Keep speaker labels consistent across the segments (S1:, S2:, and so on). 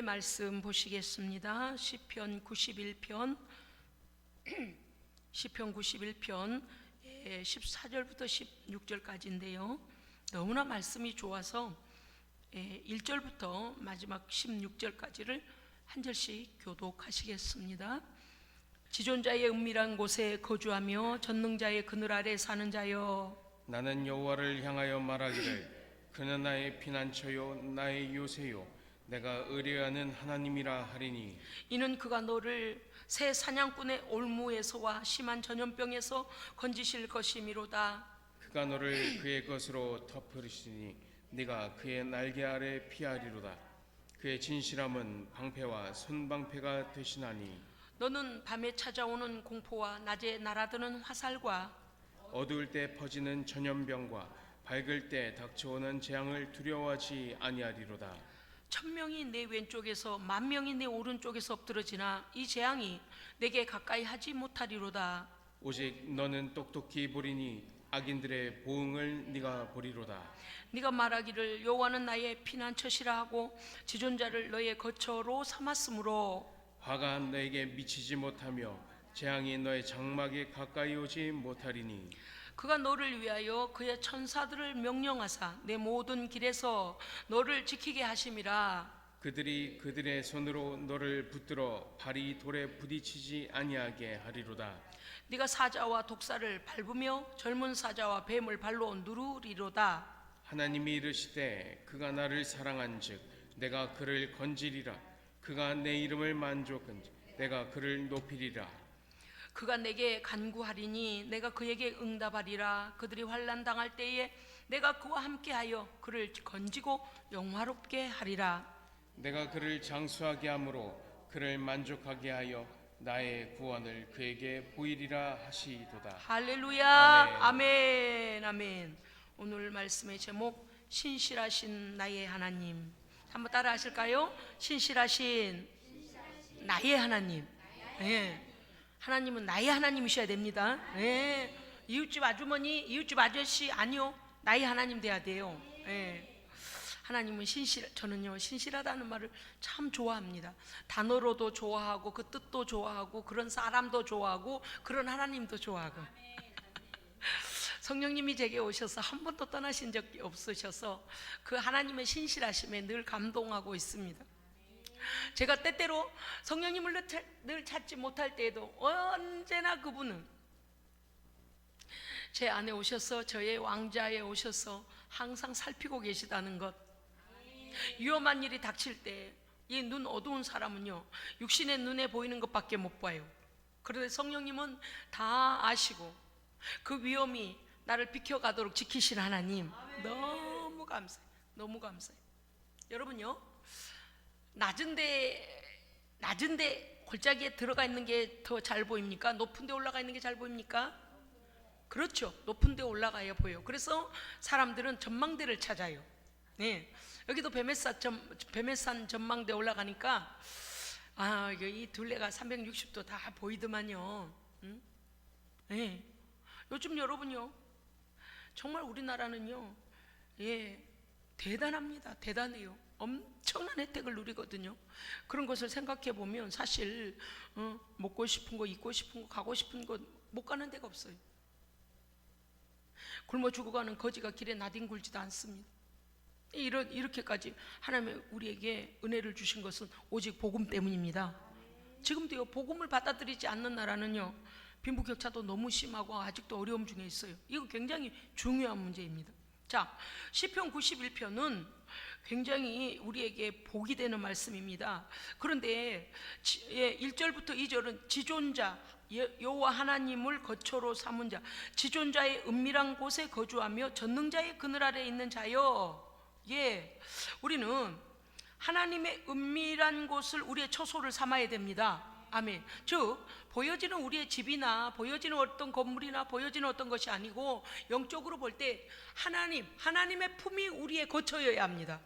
S1: 말씀 보시겠습니다. 시편 91편 14절부터 16절까지인데요. 너무나 말씀이 좋아서 1절부터 마지막 16절까지를 한 절씩 교독하시겠습니다. 지존자의 은밀한 곳에 거주하며 전능자의 그늘 아래 사는 자여,
S2: 나는 여호와를 향하여 말하기를 그는 나의 피난처요 나의 요새요 내가 의뢰하는 하나님이라 하리니,
S1: 이는 그가 너를 새 사냥꾼의 올무에서와 심한 전염병에서 건지실 것이미로다.
S2: 그가 너를 그의 것으로 덮으시니 네가 그의 날개 아래 피하리로다. 그의 진실함은 방패와 손방패가 되시나니,
S1: 너는 밤에 찾아오는 공포와 낮에 날아드는 화살과
S2: 어두울 때 퍼지는 전염병과 밝을 때 닥쳐오는 재앙을 두려워하지 아니하리로다.
S1: 1000명이 내 왼쪽에서 10,000명이 내 오른쪽에서 엎드러지나 이 재앙이 내게 가까이 하지 못하리로다.
S2: 오직 너는 똑똑히 보리니 악인들의 보응을 네가 보리로다.
S1: 네가 말하기를 여호와는 나의 피난처시라 하고 지존자를 너의 거처로 삼았으므로
S2: 화가 너에게 미치지 못하며 재앙이 너의 장막에 가까이 오지 못하리니,
S1: 그가 너를 위하여 그의 천사들을 명령하사 내 모든 길에서 너를 지키게 하심이라.
S2: 그들이 그들의 손으로 너를 붙들어 발이 돌에 부딪히지 아니하게 하리로다.
S1: 네가 사자와 독사를 밟으며 젊은 사자와 뱀을 발로 누르리로다.
S2: 하나님이 이르시되 그가 나를 사랑한즉 내가 그를 건지리라. 그가 내 이름을 만족한즉 내가 그를 높이리라.
S1: 그가 내게 간구하리니 내가 그에게 응답하리라. 그들이 환난 당할 때에 내가 그와 함께하여 그를 건지고 영화롭게 하리라.
S2: 내가 그를 장수하게 함으로 그를 만족하게 하여 나의 구원을 그에게 보이리라 하시도다.
S1: 할렐루야.
S2: 아멘.
S1: 아멘. 아멘. 오늘 말씀의 제목, 신실하신 나의 하나님. 한번 따라 하실까요? 신실하신 나의 하나님. 네. 하나님은 나의 하나님이셔야 됩니다. 네. 이웃집 아주머니, 이웃집 아저씨 아니요, 나의 하나님 돼야 돼요. 네. 하나님은 저는요 신실하다는 말을 참 좋아합니다. 단어로도 좋아하고 그 뜻도 좋아하고 그런 사람도 좋아하고 그런 하나님도 좋아하고. 성령님이 제게 오셔서 한 번도 떠나신 적이 없으셔서 그 하나님의 신실하심에 늘 감동하고 있습니다. 제가 때때로 성령님을 늘 찾지 못할 때에도 언제나 그분은 제 안에 오셔서 저의 왕좌에 오셔서 항상 살피고 계시다는 것. 위험한 일이 닥칠 때 이 눈 어두운 사람은요 육신의 눈에 보이는 것밖에 못 봐요. 그런데 성령님은 다 아시고 그 위험이 나를 비켜가도록 지키신 하나님, 너무 감사해요. 너무 감사해요. 여러분요, 낮은데 골짜기에 들어가 있는 게 더 잘 보입니까? 높은 데 올라가 있는 게 잘 보입니까? 그렇죠. 높은 데 올라가야 보여요. 그래서 사람들은 전망대를 찾아요. 네. 여기도 뱀에산 전망대 올라가니까 이 둘레가 360도 다 보이더만요. 응? 네. 요즘 여러분요, 정말 우리나라는요, 대단합니다. 대단해요. 엄청난 혜택을 누리거든요. 그런 것을 생각해 보면 사실 먹고 싶은 거, 입고 싶은 거, 가고 싶은 거 못 가는 데가 없어요. 굶어 죽어가는 거지가 길에 나뒹굴지도 않습니다. 이렇게까지 하나님이 우리에게 은혜를 주신 것은 오직 복음 때문입니다. 지금도요, 복음을 받아들이지 않는 나라는요 빈부격차도 너무 심하고 아직도 어려움 중에 있어요. 이거 굉장히 중요한 문제입니다. 자, 시편 91편은 굉장히 우리에게 복이 되는 말씀입니다. 그런데 1절부터 2절은 지존자, 여호와 하나님을 거처로 삼은 자, 지존자의 은밀한 곳에 거주하며 전능자의 그늘 아래 있는 자여. 우리는 하나님의 은밀한 곳을 우리의 처소를 삼아야 됩니다. 아멘. 즉 보여지는 우리의 집이나 보여지는 어떤 건물이나 보여지는 어떤 것이 아니고 영적으로 볼 때 하나님의 품이 우리의 거처여야 합니다.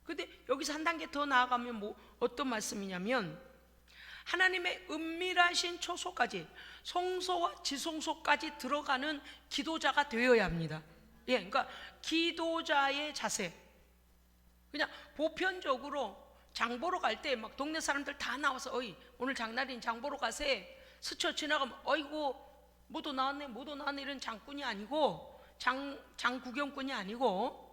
S1: 근데 여기서 한 단계 더 나아가면 어떤 말씀이냐면 하나님의 은밀하신 처소까지, 성소와 지성소까지 들어가는 기도자가 되어야 합니다. 그러니까 기도자의 자세, 그냥 보편적으로 장 보러 갈 때 막 동네 사람들 다 나와서 어이 오늘 장날인 장 보러 가세 스쳐 지나가면 어이구 모두 나왔네 이런 장꾼이 아니고 장 구경꾼이 아니고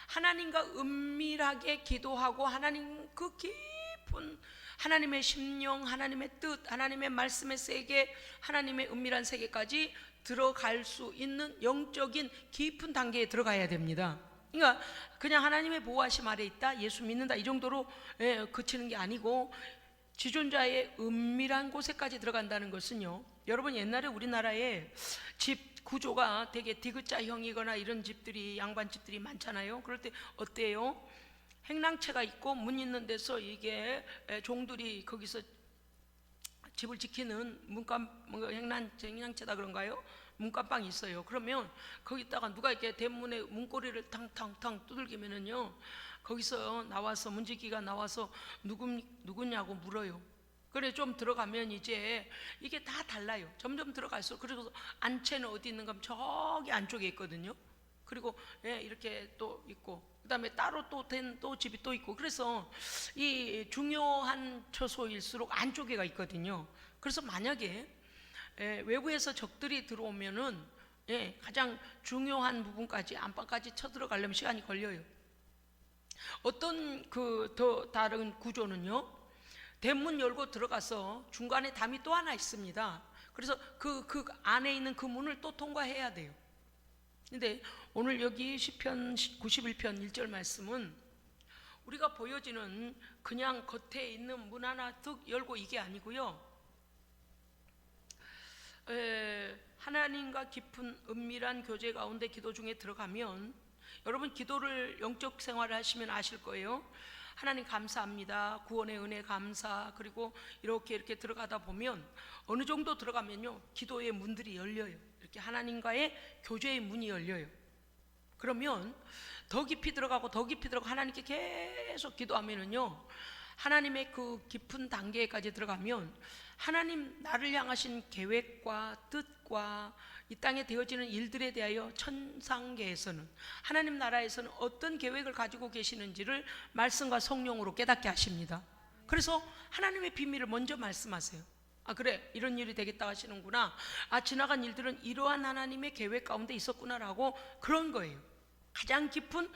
S1: 하나님과 은밀하게 기도하고 하나님 그 깊은 하나님의 심령, 하나님의 뜻, 하나님의 말씀의 세계, 하나님의 은밀한 세계까지 들어갈 수 있는 영적인 깊은 단계에 들어가야 됩니다. 그러니까 그냥 하나님의 보호하심 아래 있다, 예수 믿는다 이 정도로 그치는 게 아니고 지존자의 은밀한 곳에까지 들어간다는 것은요, 여러분 옛날에 우리나라에 집 구조가 되게 디귿자형이거나 이런 집들이 양반집들이 많잖아요. 그럴 때 어때요? 행랑채가 있고 문 있는 데서 이게 종들이 거기서 집을 지키는 문간 행랑채다 그런가요? 문간방이 있어요. 그러면 거기다가 누가 이렇게 대문에 문고리를 탕탕탕 두들기면은요, 거기서 나와서 문지기가 나와서 누구냐고 물어요. 그래 좀 들어가면 이제 이게 다 달라요. 점점 들어갈수록. 그래서 안채는 어디 있는가 하면 저기 안쪽에 있거든요. 그리고 이렇게 또 있고 그다음에 따로 또 된 또 집이 또 있고. 그래서 이 중요한 처소일수록 안쪽에가 있거든요. 그래서 만약에 외부에서 적들이 들어오면은 가장 중요한 부분까지 안방까지 쳐들어가려면 시간이 걸려요. 어떤 그 더 다른 구조는요, 대문 열고 들어가서 중간에 담이 또 하나 있습니다. 그래서 그 안에 있는 그 문을 또 통과해야 돼요. 근데 오늘 여기 시편 91편 1절 말씀은 우리가 보여지는 그냥 겉에 있는 문 하나 툭 열고 이게 아니고요, 하나님과 깊은 은밀한 교제 가운데 기도 중에 들어가면, 여러분 기도를 영적 생활을 하시면 아실 거예요. 하나님 감사합니다, 구원의 은혜 감사, 그리고 이렇게 들어가다 보면 어느 정도 들어가면요, 기도의 문들이 열려요. 이렇게 하나님과의 교제의 문이 열려요. 그러면 더 깊이 들어가고 더 깊이 들어가고 하나님께 계속 기도하면은요, 하나님의 그 깊은 단계까지 들어가면 하나님 나를 향하신 계획과 뜻과 이 땅에 되어지는 일들에 대하여 천상계에서는, 하나님 나라에서는 어떤 계획을 가지고 계시는지를 말씀과 성령으로 깨닫게 하십니다. 그래서 하나님의 비밀을 먼저 말씀하세요. 아 그래 이런 일이 되겠다 하시는구나, 아 지나간 일들은 이러한 하나님의 계획 가운데 있었구나라고, 그런 거예요. 가장 깊은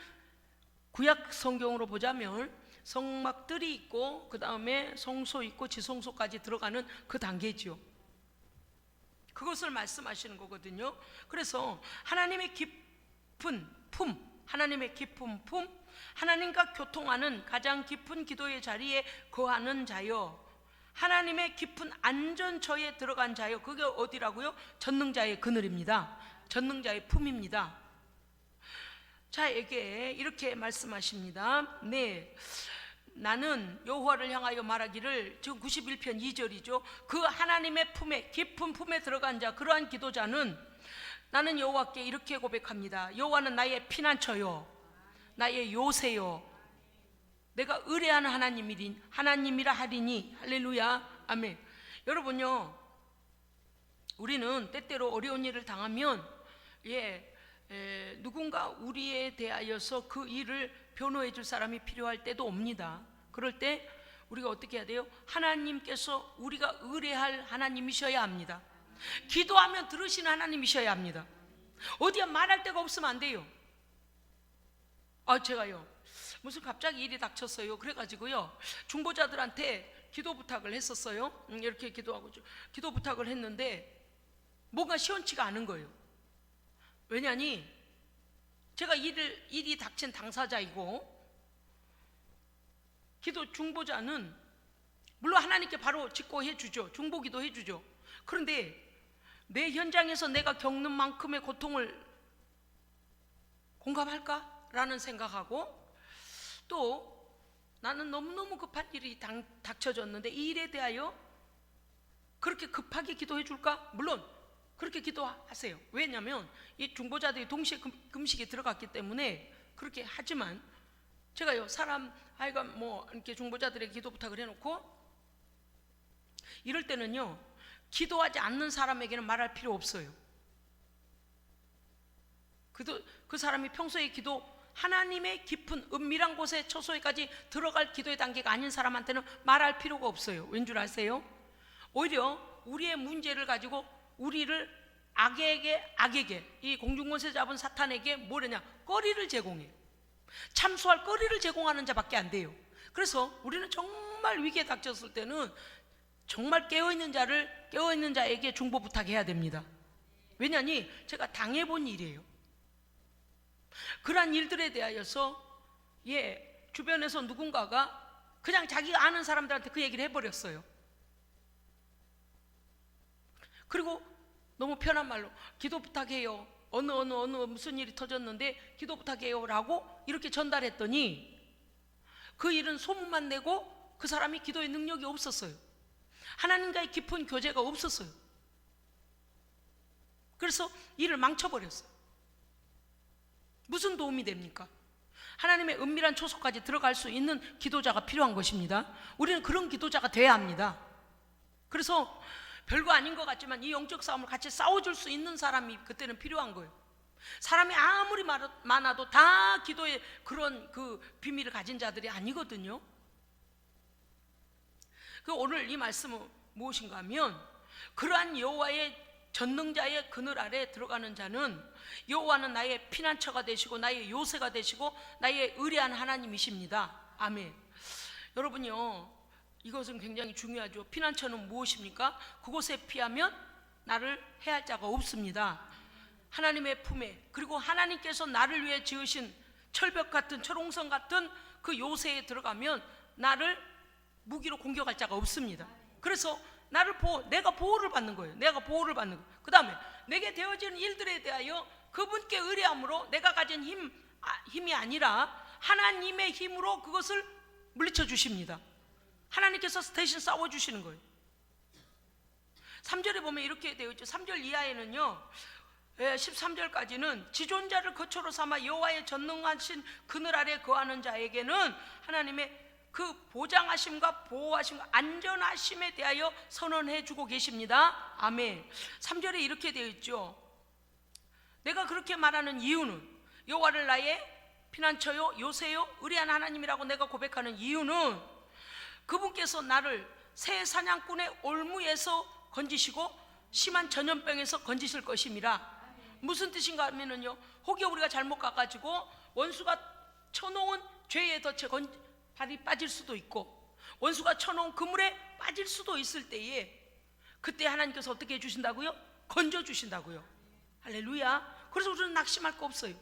S1: 구약 성경으로 보자면 성막들이 있고 그 다음에 성소 있고 지성소까지 들어가는 그 단계지요. 그것을 말씀하시는 거거든요. 그래서 하나님의 깊은 품, 하나님의 깊은 품, 하나님과 교통하는 가장 깊은 기도의 자리에 거하는 자여, 하나님의 깊은 안전처에 들어간 자여, 그게 어디라고요? 전능자의 그늘입니다. 전능자의 품입니다. 자에게 이렇게 말씀하십니다. 네, 나는 여호와를 향하여 말하기를, 지금 91편 2절이죠. 그 하나님의 품에, 깊은 품에 들어간 자, 그러한 기도자는 나는 여호와께 이렇게 고백합니다. 여호와는 나의 피난처요, 나의 요새요, 내가 의뢰하는 하나님이라 하리니. 할렐루야, 아멘. 여러분요, 우리는 때때로 어려운 일을 당하면 누군가 우리에 대하여서 그 일을 변호해 줄 사람이 필요할 때도 옵니다. 그럴 때 우리가 어떻게 해야 돼요? 하나님께서 우리가 의뢰할 하나님이셔야 합니다. 기도하면 들으시는 하나님이셔야 합니다. 어디야 말할 데가 없으면 안 돼요. 제가요 무슨 갑자기 일이 닥쳤어요. 그래가지고요 중보자들한테 기도 부탁을 했었어요. 이렇게 기도 부탁을 했는데 뭔가 시원치가 않은 거예요. 왜냐니 제가 일이 닥친 당사자이고, 기도 중보자는 물론 하나님께 바로 직고해 주죠. 중보기도 해주죠. 그런데 내 현장에서 내가 겪는 만큼의 고통을 공감할까라는 생각하고, 또 나는 너무너무 급한 일이 닥쳐졌는데 이 일에 대하여 그렇게 급하게 기도해 줄까? 물론 그렇게 기도하세요. 왜냐하면 이 중보자들이 동시에 금식에 들어갔기 때문에 그렇게 하지만, 제가요 하여간 이렇게 중보자들에게 기도 부탁을 해놓고, 이럴 때는요 기도하지 않는 사람에게는 말할 필요 없어요. 그 사람이 평소에 기도 하나님의 깊은 은밀한 곳에 처소에까지 들어갈 기도의 단계가 아닌 사람한테는 말할 필요가 없어요. 왠 줄 아세요? 오히려 우리의 문제를 가지고 우리를 악에게 이 공중권세 잡은 사탄에게 뭐냐냐, 거리를 제공해요. 참소할 거리를 제공하는 자밖에 안 돼요. 그래서 우리는 정말 위기에 닥쳤을 때는 정말 깨어있는 자에게 중보 부탁해야 됩니다. 왜냐니 제가 당해본 일이에요. 그러한 일들에 대하여서 주변에서 누군가가 그냥 자기가 아는 사람들한테 그 얘기를 해버렸어요. 그리고 너무 편한 말로 기도 부탁해요, 어느 무슨 일이 터졌는데 기도 부탁해요 라고 이렇게 전달했더니 그 일은 소문만 내고 그 사람이 기도의 능력이 없었어요. 하나님과의 깊은 교제가 없었어요. 그래서 일을 망쳐버렸어요. 무슨 도움이 됩니까? 하나님의 은밀한 초소까지 들어갈 수 있는 기도자가 필요한 것입니다. 우리는 그런 기도자가 돼야 합니다. 그래서 별거 아닌 것 같지만 이 영적 싸움을 같이 싸워줄 수 있는 사람이 그때는 필요한 거예요. 사람이 아무리 많아도 다 기도의 그런 그 비밀을 가진 자들이 아니거든요. 오늘 이 말씀은 무엇인가 하면, 그러한 여호와의 전능자의 그늘 아래 들어가는 자는 여호와는 나의 피난처가 되시고 나의 요새가 되시고 나의 의뢰한 하나님이십니다. 아멘. 여러분요, 이것은 굉장히 중요하죠. 피난처는 무엇입니까? 그곳에 피하면 나를 해할 자가 없습니다. 하나님의 품에, 그리고 하나님께서 나를 위해 지으신 철벽 같은, 철옹성 같은 그 요새에 들어가면 나를 무기로 공격할 자가 없습니다. 그래서 내가 보호를 받는 거예요. 내가 보호를 받는 거예요. 그 다음에 내게 되어지는 일들에 대하여 그분께 의뢰함으로 내가 가진 힘이 아니라 하나님의 힘으로 그것을 물리쳐 주십니다. 하나님께서 대신 싸워주시는 거예요. 3절에 보면 이렇게 되어 있죠. 3절 이하에는요, 13절까지는 지존자를 거처로 삼아 여호와의 전능하신 그늘 아래 거하는 자에게는 하나님의 그 보장하심과 보호하심과 안전하심에 대하여 선언해 주고 계십니다. 아멘. 3절에 이렇게 되어 있죠. 내가 그렇게 말하는 이유는, 여호와를 나의 피난처요 요새요 의뢰한 하나님이라고 내가 고백하는 이유는, 그분께서 나를 새 사냥꾼의 올무에서 건지시고 심한 전염병에서 건지실 것임이라. 무슨 뜻인가 하면은요, 혹여 우리가 잘못 가가지고 원수가 쳐놓은 죄의 덫에 발이 빠질 수도 있고 원수가 쳐놓은 그물에 빠질 수도 있을 때에, 그때 하나님께서 어떻게 해주신다고요? 건져주신다고요. 할렐루야. 그래서 우리는 낙심할 거 없어요.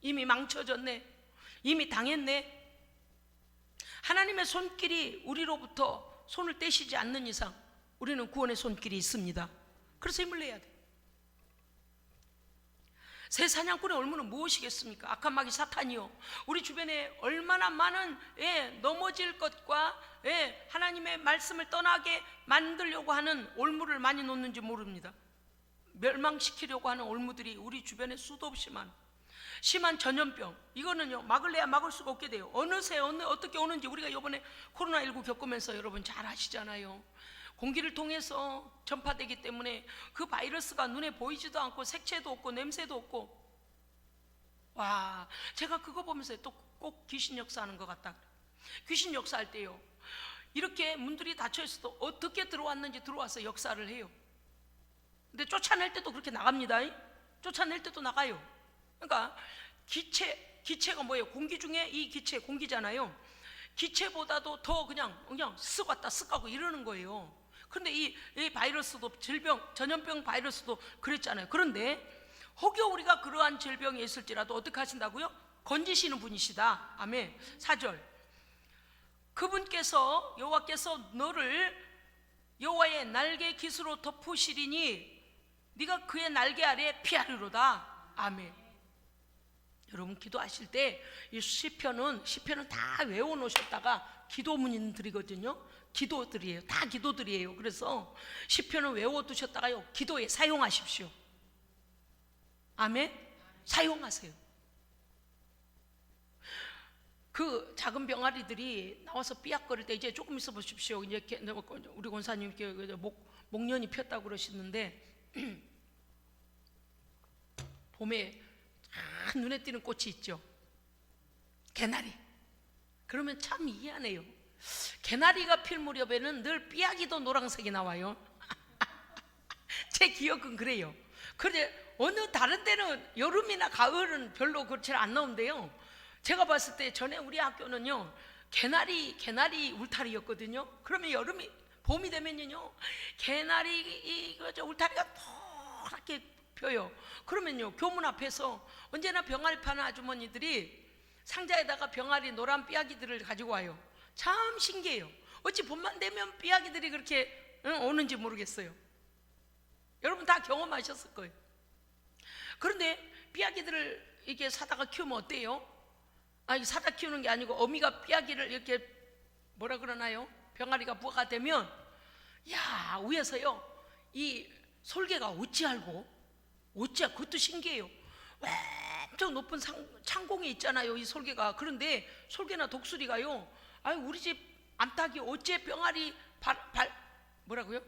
S1: 이미 망쳐졌네, 이미 당했네. 하나님의 손길이 우리로부터 손을 떼시지 않는 이상 우리는 구원의 손길이 있습니다. 그래서 힘을 내야 돼. 새 사냥꾼의 올무는 무엇이겠습니까? 악한 마귀 사탄이요. 우리 주변에 얼마나 많은 넘어질 것과 하나님의 말씀을 떠나게 만들려고 하는 올무를 많이 놓는지 모릅니다. 멸망시키려고 하는 올무들이 우리 주변에 수도 없이 많아. 심한 전염병, 이거는요 막을래야 막을 수가 없게 돼요. 어느새 어떻게 오는지 우리가 이번에 코로나19 겪으면서 여러분 잘 아시잖아요. 공기를 통해서 전파되기 때문에 그 바이러스가 눈에 보이지도 않고 색채도 없고 냄새도 없고, 와, 제가 그거 보면서 또 꼭 귀신 역사하는 것 같다. 귀신 역사할 때요, 이렇게 문들이 닫혀 있어도 어떻게 들어왔는지 들어와서 역사를 해요. 근데 쫓아낼 때도 그렇게 나갑니다. 쫓아낼 때도 나가요. 그러니까 기체가 뭐예요? 공기 중에 이 기체 공기잖아요. 기체보다도 더 그냥 쓱 왔다 쓱 가고 이러는 거예요. 그런데 이 바이러스도, 전염병 바이러스도 그랬잖아요. 그런데 혹여 우리가 그러한 질병이 있을지라도 어떻게 하신다고요? 건지시는 분이시다. 아멘. 4절, 그분께서, 여호와께서 너를 여호와의 날개 깃으로 덮으시리니 네가 그의 날개 아래 피하리로다. 아멘. 여러분 기도하실 때 이 시편은 다 외워놓으셨다가 기도문들이거든요. 기도들이에요. 다 기도들이에요. 그래서 시편은 외워두셨다가요 기도에 사용하십시오. 아멘. 사용하세요. 그 작은 병아리들이 나와서 삐약거릴 때, 이제 조금 있어 보십시오. 이제 우리 권사님 목련이 폈다고 그러시는데 봄에 딱 눈에 띄는 꽃이 있죠. 개나리. 그러면 참 희한해요. 개나리가 필 무렵에는 늘 삐약이도 노란색이 나와요. 제 기억은 그래요. 그런데 어느 다른 때는 여름이나 가을은 별로 그렇지 안 나오는데요, 제가 봤을 때 전에 우리 학교는요 개나리 울타리였거든요. 그러면 봄이 되면요 개나리 울타리가 노랗게 펴요. 그러면요 교문 앞에서 언제나 병아리 파는 아주머니들이 상자에다가 병아리 노란 삐약이들을 가지고 와요. 참 신기해요. 어찌 봄만 되면 삐약이들이 그렇게 오는지 모르겠어요. 여러분 다 경험하셨을 거예요. 그런데 삐약이들을 이렇게 사다가 키우면 어때요? 이게 사다 키우는 게 아니고 어미가 삐약이를 이렇게 뭐라 그러나요? 병아리가 부화가 되면 야 위에서요 이 솔개가 그것도 신기해요. 엄청 높은 창공에 있잖아요 이 솔개가. 그런데 솔개나 독수리가요 우리 집 암탉이 어째 병아리 뭐라고요?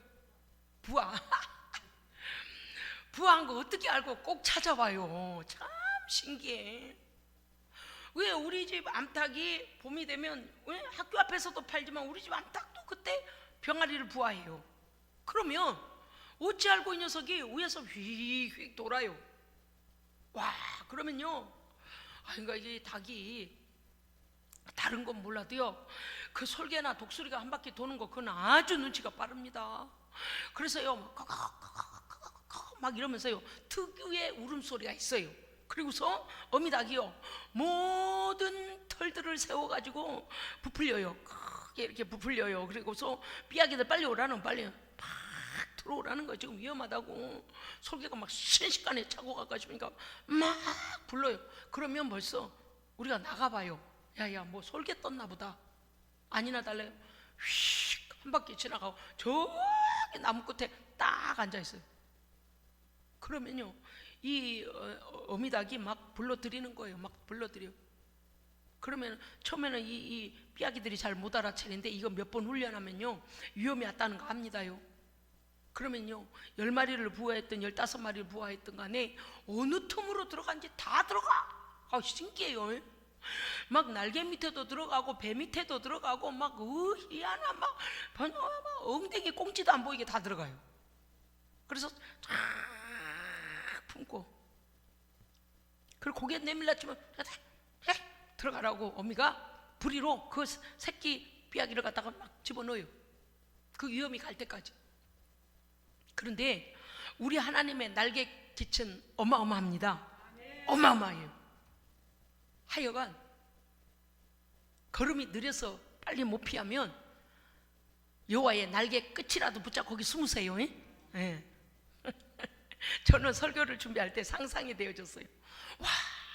S1: 부화한 거 어떻게 알고 꼭 찾아와요. 참 신기해. 왜 우리 집 암탉이 봄이 되면 왜 학교 앞에서도 팔지만 우리 집 암탉도 그때 병아리를 부화해요. 그러면 어찌 알고 이 녀석이 위에서 휙휙 돌아요. 와 그러면요 그러니까 이게 닭이 다른 건 몰라도요 그 솔개나 독수리가 한 바퀴 도는 거 그건 아주 눈치가 빠릅니다. 그래서요 막 이러면서요 특유의 울음소리가 있어요. 그리고서 어미닭이요 모든 털들을 세워가지고 부풀려요. 크게 이렇게 부풀려요. 그리고서 삐약이들 빨리 오라는 빨리 막 들어오라는 거예요. 지금 위험하다고. 솔개가 막 순식간에 차고 가가지고 막 불러요. 그러면 벌써 우리가 나가봐요. 야야 뭐 솔개 떴나 보다. 아니나 달라요. 휙 한 바퀴 지나가고 저기 나무 끝에 딱 앉아있어요. 그러면요 이 어미닭이 막 불러들이는 거예요. 막 불러들여요. 그러면 처음에는 이 삐약이들이 잘 못 알아채는데 이거 몇 번 훈련하면요 위험이 왔다는 거 압니다요. 그러면요 10마리를 부화했든 15마리를 부화했든 간에 어느 틈으로 들어간지 다 들어가. 신기해요. 막 날개 밑에도 들어가고 배 밑에도 들어가고 막 희한한 막 엉덩이 꽁지도 안 보이게 다 들어가요. 그래서 쫙 품고 그리고 고개 내밀라치면 들어가라고 어미가 부리로 그 새끼 삐약이를 갖다가 막 집어넣어요. 그 위험이 갈 때까지. 그런데 우리 하나님의 날개 깃은 어마어마합니다. 어마어마해요. 하여간 걸음이 느려서 빨리 못 피하면 여호와의 날개 끝이라도 붙잡고 거기 숨으세요. 네. 저는 설교를 준비할 때 상상이 되어졌어요. 와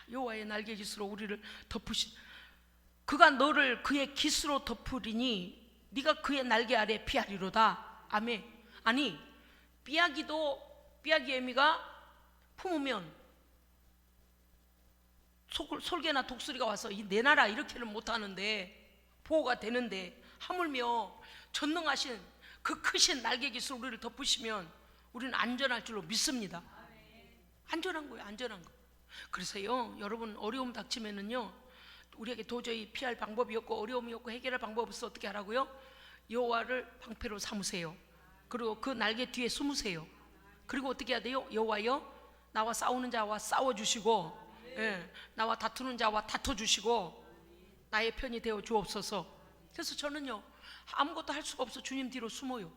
S1: 여호와의 날개 깃으로 우리를 덮으신 그가 너를 그의 깃으로 덮으리니 네가 그의 날개 아래 피하리로다. 아멘. 아니 삐약이 애미가 품으면 솔개나 독수리가 와서 내놔라 이렇게는 못하는데 보호가 되는데 하물며 전능하신 그 크신 날개 깃으로 우리를 덮으시면 우리는 안전할 줄로 믿습니다. 안전한 거예요. 안전한 거. 그래서요 여러분 어려움 닥치면은요 우리에게 도저히 피할 방법이 없고 어려움이 없고 해결할 방법이 없어 어떻게 하라고요? 여호와를 방패로 삼으세요. 그리고 그 날개 뒤에 숨으세요. 그리고 어떻게 해야 돼요? 여호와여 나와 싸우는 자와 싸워주시고 나와 다투는 자와 다퉈주시고 나의 편이 되어 주옵소서. 그래서 저는요 아무것도 할 수가 없어 주님 뒤로 숨어요.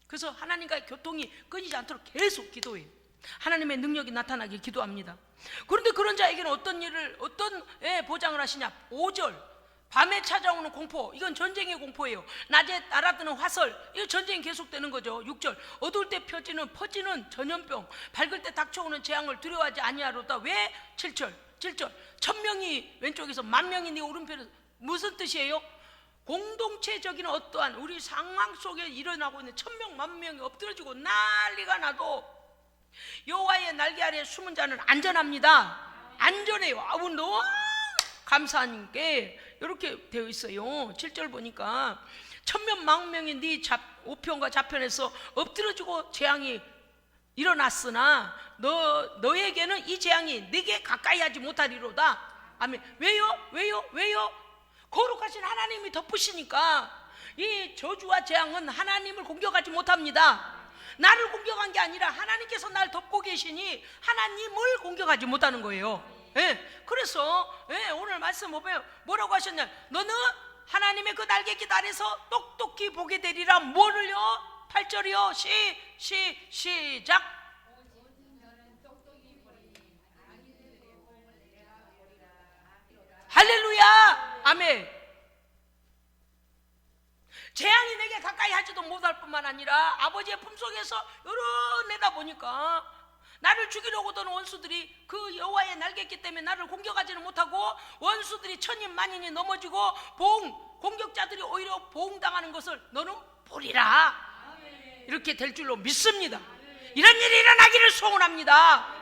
S1: 그래서 하나님과의 교통이 끊이지 않도록 계속 기도해요. 하나님의 능력이 나타나게 기도합니다. 그런데 그런 자에게는 어떤 보장을 하시냐? 5절 밤에 찾아오는 공포, 이건 전쟁의 공포예요. 낮에 날아드는 화살, 이거 전쟁이 계속되는 거죠. 6절 어두울 때 퍼지는 전염병, 밝을 때 닥쳐오는 재앙을 두려워하지 아니하로다. 왜? 7절 1000명이 왼쪽에서 10,000명이 네 오른편에서. 무슨 뜻이에요? 공동체적인 어떠한 우리 상황 속에 일어나고 있는 1000명 10,000명이 엎드러지고 난리가 나도 여호와의 날개 아래 숨은 자는 안전합니다. 안전해요. 너무 감사한 게 이렇게 되어 있어요. 7절 보니까 1000명 10,000명이 네 우편과 좌편에서 엎드러지고 재앙이 일어났으나 너에게는 이 재앙이 내게 가까이 하지 못하리로다. 아멘. 왜요? 거룩하신 하나님이 덮으시니까 이 저주와 재앙은 하나님을 공격하지 못합니다. 나를 공격한 게 아니라 하나님께서 날 덮고 계시니 하나님을 공격하지 못하는 거예요. 예, 그래서 오늘 말씀 보면 뭐라고 하셨냐? 너는 하나님의 그 날개깃 아래서 똑똑히 보게 되리라. 뭐를요? 8절이요. 시작. 할렐루야. 아멘. 재앙이 내게 가까이 하지도 못할 뿐만 아니라 아버지의 품속에서 여러 내다보니까 나를 죽이려고 드는 원수들이 그 여호와의 날개기 때문에 나를 공격하지는 못하고 원수들이 천인 만인이 넘어지고 공격자들이 오히려 보응당하는 것을 너는 보리라. 이렇게 될 줄로 믿습니다. 이런 일이 일어나기를 소원합니다.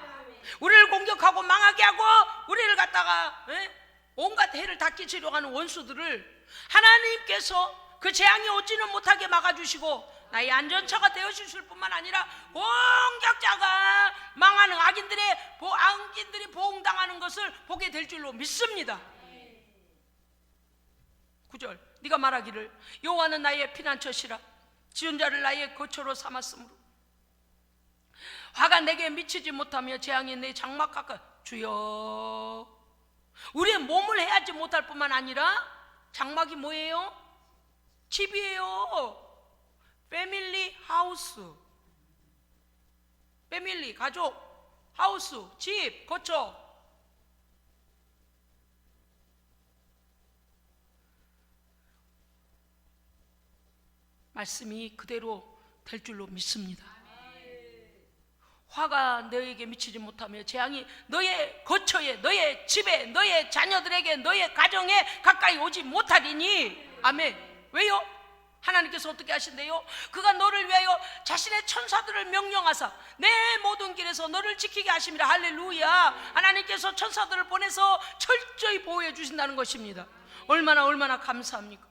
S1: 우리를 공격하고 망하게 하고 우리를 갖다가 온갖 해를 다 끼치려고 하는 원수들을 하나님께서 그 재앙이 오지는 못하게 막아주시고 나의 안전처가 되어주실 뿐만 아니라 공격자가 망하는 악인들이 보응당하는 것을 보게 될 줄로 믿습니다. 9절 네가 말하기를 여호와는 나의 피난처시라 지존자를 나의 거처로 삼았으므로 화가 내게 미치지 못하며 재앙이 내 장막 가까이 주여. 우리의 몸을 해하지 못할 뿐만 아니라 장막이 뭐예요? 집이에요. 패밀리 하우스. 패밀리 가족, 하우스, 집, 거처. 말씀이 그대로 될 줄로 믿습니다. 화가 너에게 미치지 못하며 재앙이 너의 거처에, 너의 집에, 너의 자녀들에게, 너의 가정에 가까이 오지 못하리니. 아멘. 왜요? 하나님께서 어떻게 하신대요? 그가 너를 위하여 자신의 천사들을 명령하사 내 모든 길에서 너를 지키게 하심이라. 할렐루야. 하나님께서 천사들을 보내서 철저히 보호해 주신다는 것입니다. 얼마나 감사합니까?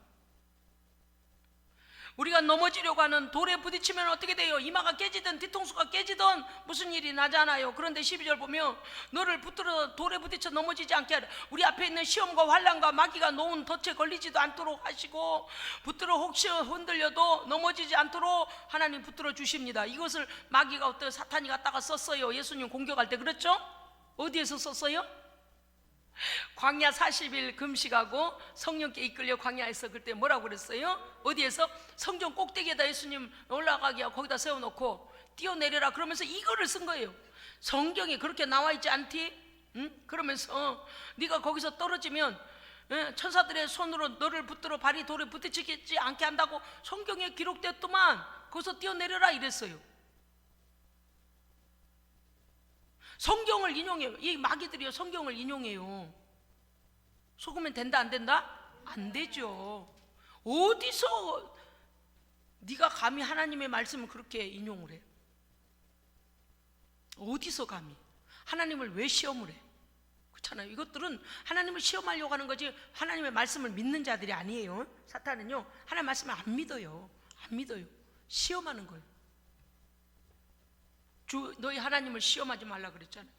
S1: 우리가 넘어지려고 하는 돌에 부딪히면 어떻게 돼요? 이마가 깨지든 뒤통수가 깨지든 무슨 일이 나잖아요. 그런데 12절 보면 너를 붙들어 돌에 부딪혀 넘어지지 않게 하라. 우리 앞에 있는 시험과 환난과 마귀가 놓은 덫에 걸리지도 않도록 하시고 붙들어 혹시 흔들려도 넘어지지 않도록 하나님 붙들어 주십니다. 이것을 마귀가 어떤 사탄이 갖다가 썼어요. 예수님 공격할 때. 그렇죠? 어디에서 썼어요? 광야 40일 금식하고 성령께 이끌려 광야에서 그때 뭐라고 그랬어요? 어디에서? 성전 꼭대기에다 예수님 올라가게 하고 거기다 세워놓고 뛰어내려라 그러면서 이거를 쓴 거예요. 성경에 그렇게 나와 있지 않디? 응? 그러면서 네가 거기서 떨어지면 천사들의 손으로 너를 붙들어 발이 돌에 부딪히지 않게 한다고 성경에 기록됐더만 거기서 뛰어내려라 이랬어요. 성경을 인용해요. 이 마귀들이요 성경을 인용해요. 속으면 된다 안 된다? 안 되죠. 어디서 네가 감히 하나님의 말씀을 그렇게 인용을 해? 어디서 감히? 하나님을 왜 시험을 해? 그렇잖아요. 이것들은 하나님을 시험하려고 하는 거지 하나님의 말씀을 믿는 자들이 아니에요. 사탄은요 하나님의 말씀을 안 믿어요. 시험하는 거예요. 너희 하나님을 시험하지 말라 그랬잖아요.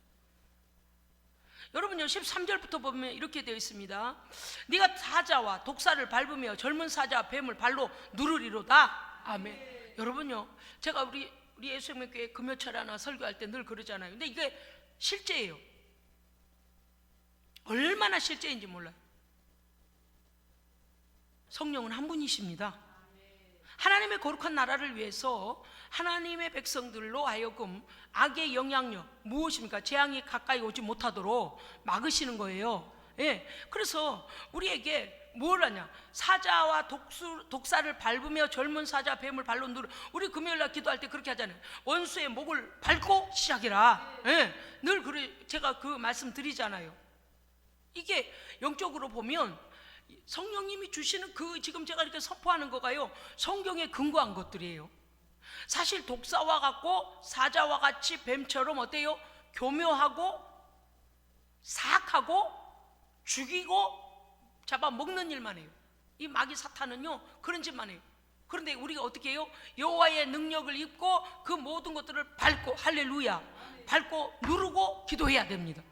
S1: 여러분요 13절부터 보면 이렇게 되어 있습니다. 네가 사자와 독사를 밟으며 젊은 사자와 뱀을 발로 누르리로다. 아멘. 여러분요 제가 우리 예수생명교회 금요철 하나 설교할 때 늘 그러잖아요. 근데 이게 실제예요. 얼마나 실제인지 몰라요. 성령은 한 분이십니다. 하나님의 거룩한 나라를 위해서 하나님의 백성들로 하여금 악의 영향력 무엇입니까? 재앙이 가까이 오지 못하도록 막으시는 거예요. 예. 그래서 우리에게 뭘 하냐? 사자와 독사를 밟으며 젊은 사자 뱀을 발로 누르. 우리 금요일날 기도할 때 그렇게 하잖아요. 원수의 목을 밟고 시작해라. 예. 늘 제가 그 말씀 드리잖아요. 이게 영적으로 보면 성령님이 주시는 그 지금 제가 이렇게 선포하는 거가요 성경에 근거한 것들이에요. 사실 독사와 같고 사자와 같이 뱀처럼 어때요? 교묘하고 사악하고 죽이고 잡아먹는 일만 해요. 이 마귀 사탄은요 그런 짓만 해요. 그런데 우리가 어떻게 해요? 여호와의 능력을 입고 그 모든 것들을 밟고, 할렐루야, 밟고 누르고 기도해야 됩니다.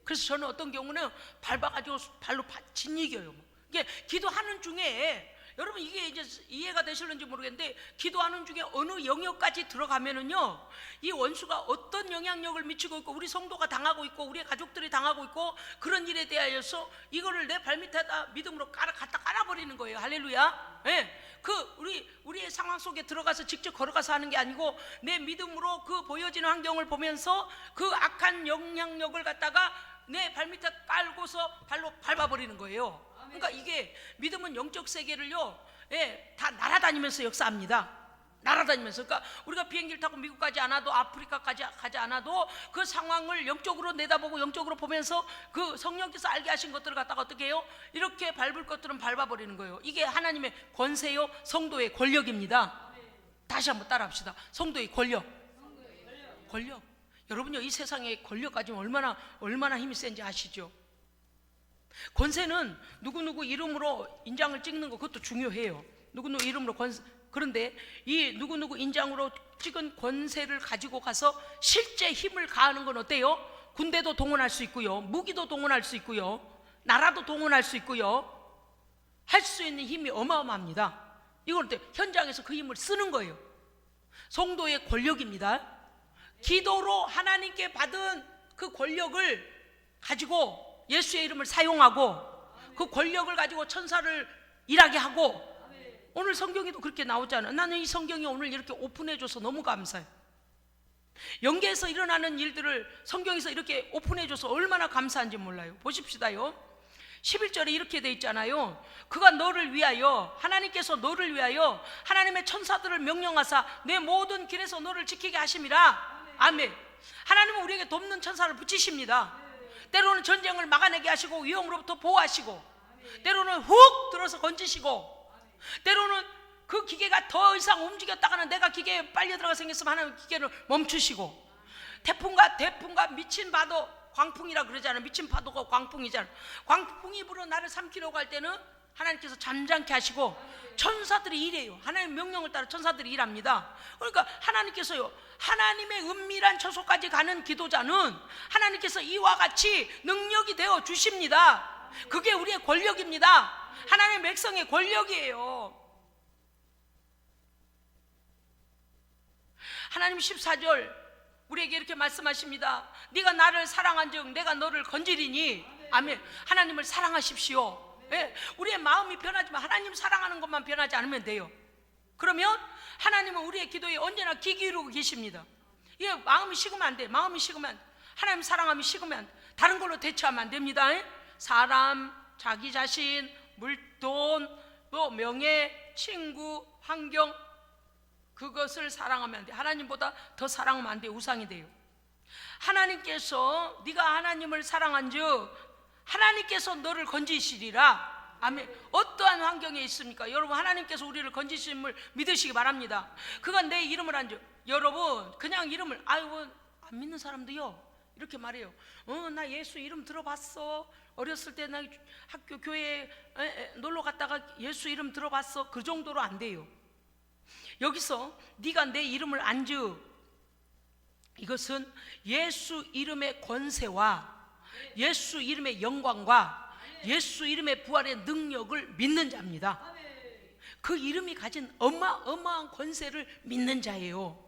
S1: 그래서 저는 어떤 경우는 밟아가지고 발로 짓이겨요. 이게 기도하는 중에, 여러분 이게 이제 이해가 되실는지 모르겠는데, 기도하는 중에 어느 영역까지 들어가면은요, 이 원수가 어떤 영향력을 미치고 있고, 우리 성도가 당하고 있고, 우리 가족들이 당하고 있고, 그런 일에 대하여서 이거를 내 발밑에다 믿음으로 갖다 깔아버리는 거예요. 할렐루야. 예. 우리의 상황 속에 들어가서 직접 걸어가서 하는 게 아니고, 내 믿음으로 그 보여지는 환경을 보면서 그 악한 영향력을 갖다가 내 발밑에 깔고서 발로 밟아버리는 거예요. 그러니까 이게 믿음은 영적 세계를요, 예, 다 날아다니면서 역사합니다. 날아다니면서. 그러니까 우리가 비행기를 타고 미국 가지 않아도, 아프리카까지 가지 않아도 그 상황을 영적으로 내다보고 영적으로 보면서 그 성령께서 알게 하신 것들을 갖다가 어떻게 해요? 이렇게 밟을 것들은 밟아버리는 거예요. 이게 하나님의 권세요, 성도의 권력입니다. 다시 한번 따라합시다. 성도의 권력. 권력. 여러분요, 이 세상에 권력 가지면 얼마나 힘이 센지 아시죠? 권세는 누구누구 이름으로 인장을 찍는 거, 그것도 중요해요. 누구누구 이름으로 권세. 그런데 이 누구누구 인장으로 찍은 권세를 가지고 가서 실제 힘을 가하는 건 어때요? 군대도 동원할 수 있고요, 무기도 동원할 수 있고요, 나라도 동원할 수 있고요, 할 수 있는 힘이 어마어마합니다. 이건 어때요? 현장에서 그 힘을 쓰는 거예요. 성도의 권력입니다. 기도로 하나님께 받은 그 권력을 가지고 예수의 이름을 사용하고, 그 권력을 가지고 천사를 일하게 하고. 오늘 성경에도 그렇게 나오잖아요. 나는 이 성경이 오늘 이렇게 오픈해줘서 너무 감사해요. 영계에서 일어나는 일들을 성경에서 이렇게 오픈해줘서 얼마나 감사한지 몰라요. 보십시다요, 11절에 이렇게 돼 있잖아요. 그가 너를 위하여, 하나님께서 너를 위하여 하나님의 천사들을 명령하사 내 모든 길에서 너를 지키게 하심이라. 아멘. 하나님은 우리에게 돕는 천사를 붙이십니다. 때로는 전쟁을 막아내게 하시고, 위험으로부터 보호하시고, 때로는 훅 들어서 건지시고, 때로는 그 기계가 더 이상 움직였다가는 내가 기계에 빨려 들어가 생겼으면 하나님 기계를 멈추시고, 태풍과 미친 파도, 광풍이라 그러잖아요. 미친 파도가 광풍이잖아요. 광풍이 불어 나를 삼키려고 할 때는 하나님께서 잠잠케 하시고, 천사들이 일해요. 하나님의 명령을 따라 천사들이 일합니다. 그러니까 하나님께서요, 하나님의 은밀한 처소까지 가는 기도자는 하나님께서 이와 같이 능력이 되어 주십니다. 그게 우리의 권력입니다. 하나님의 백성의 권력이에요. 하나님 14절 우리에게 이렇게 말씀하십니다. 네가 나를 사랑한즉 내가 너를 건지리니. 아멘. 하나님을 사랑하십시오. 예, 우리의 마음이 변하지만 하나님 사랑하는 것만 변하지 않으면 돼요. 그러면 하나님은 우리의 기도에 언제나 귀 기울이고 계십니다. 이게 마음이 식으면 안 돼. 마음이 식으면, 하나님 사랑함이 식으면 다른 걸로 대처하면 안 됩니다. 사람, 자기 자신, 돈, 뭐 명예, 친구, 환경, 그것을 사랑하면 안 돼. 하나님보다 더 사랑하면 안 돼. 우상이 돼요. 하나님께서 네가 하나님을 사랑한즉 하나님께서 너를 건지시리라. 아멘. 어떠한 환경에 있습니까? 여러분, 하나님께서 우리를 건지심을 믿으시기 바랍니다. 그가 내 이름을 한즉, 여러분 그냥 이름을, 아이고 안 믿는 사람도요 이렇게 말해요. 나 예수 이름 들어봤어. 어렸을 때 나 학교 교회에 놀러 갔다가 예수 이름 들어봤어. 그 정도로 안 돼요. 여기서 네가 내 이름을 안즉, 이것은 예수 이름의 권세와 예수 이름의 영광과 예수 이름의 부활의 능력을 믿는 자입니다. 그 이름이 가진 어마어마한 권세를 믿는 자예요.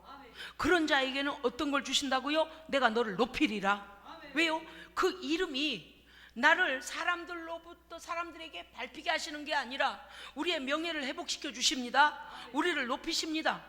S1: 그런 자에게는 어떤 걸 주신다고요? 내가 너를 높이리라. 왜요? 그 이름이 나를 사람들에게 밟히게 하시는 게 아니라 우리의 명예를 회복시켜 주십니다. 우리를 높이십니다.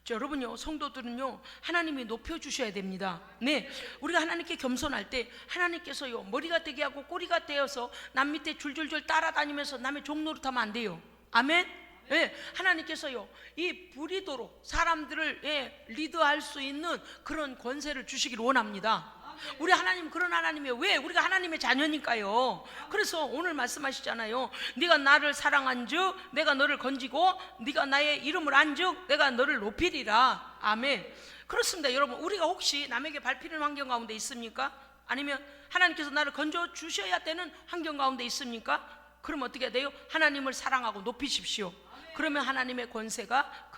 S1: 자, 여러분요, 성도들은요 하나님이 높여주셔야 됩니다. 네, 우리가 하나님께 겸손할 때 하나님께서요 머리가 되게 하고 꼬리가 되어서 남 밑에 줄줄줄 따라다니면서 남의 종노릇하면 안 돼요. 아멘. 네, 하나님께서요 이 불의도로 사람들을 리드할 수 있는 그런 권세를 주시길 원합니다. 우리 하나님 그런 하나님이에요. 왜? 우리가 하나님의 자녀니까요. 그래서 오늘 말씀하시잖아요. 네가 나를 사랑한즉 내가 너를 건지고 네가 나의 이름을 안즉 내가 너를 높이리라. 아멘. 그렇습니다. 여러분, 우리가 혹시 남에게 밟히는 환경 가운데 있습니까? 아니면 하나님께서 나를 건져 주셔야 되는 환경 가운데 있습니까? 그럼 어떻게 해야 돼요? 하나님을 사랑하고 높이십시오. 그러면 하나님의 권세가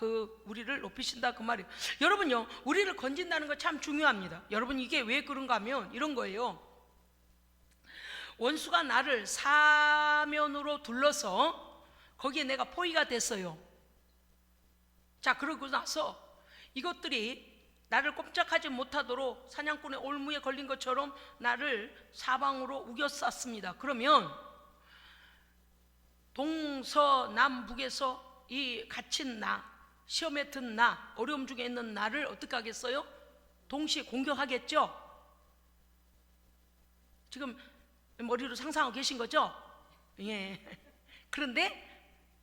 S1: 우리를 높이신다 그 말이에요. 여러분요, 우리를 건진다는 거 참 중요합니다. 여러분, 이게 왜 그런가 하면 이런 거예요. 원수가 나를 사면으로 둘러서 거기에 내가 포위가 됐어요. 자, 그러고 나서 이것들이 나를 꼼짝하지 못하도록 사냥꾼의 올무에 걸린 것처럼 나를 사방으로 우겨쌌습니다. 그러면 동서남북에서 이 갇힌 나, 시험에 든 나, 어려움 중에 있는 나를 어떻게 하겠어요? 동시에 공격하겠죠? 지금 머리로 상상하고 계신 거죠? 예. 그런데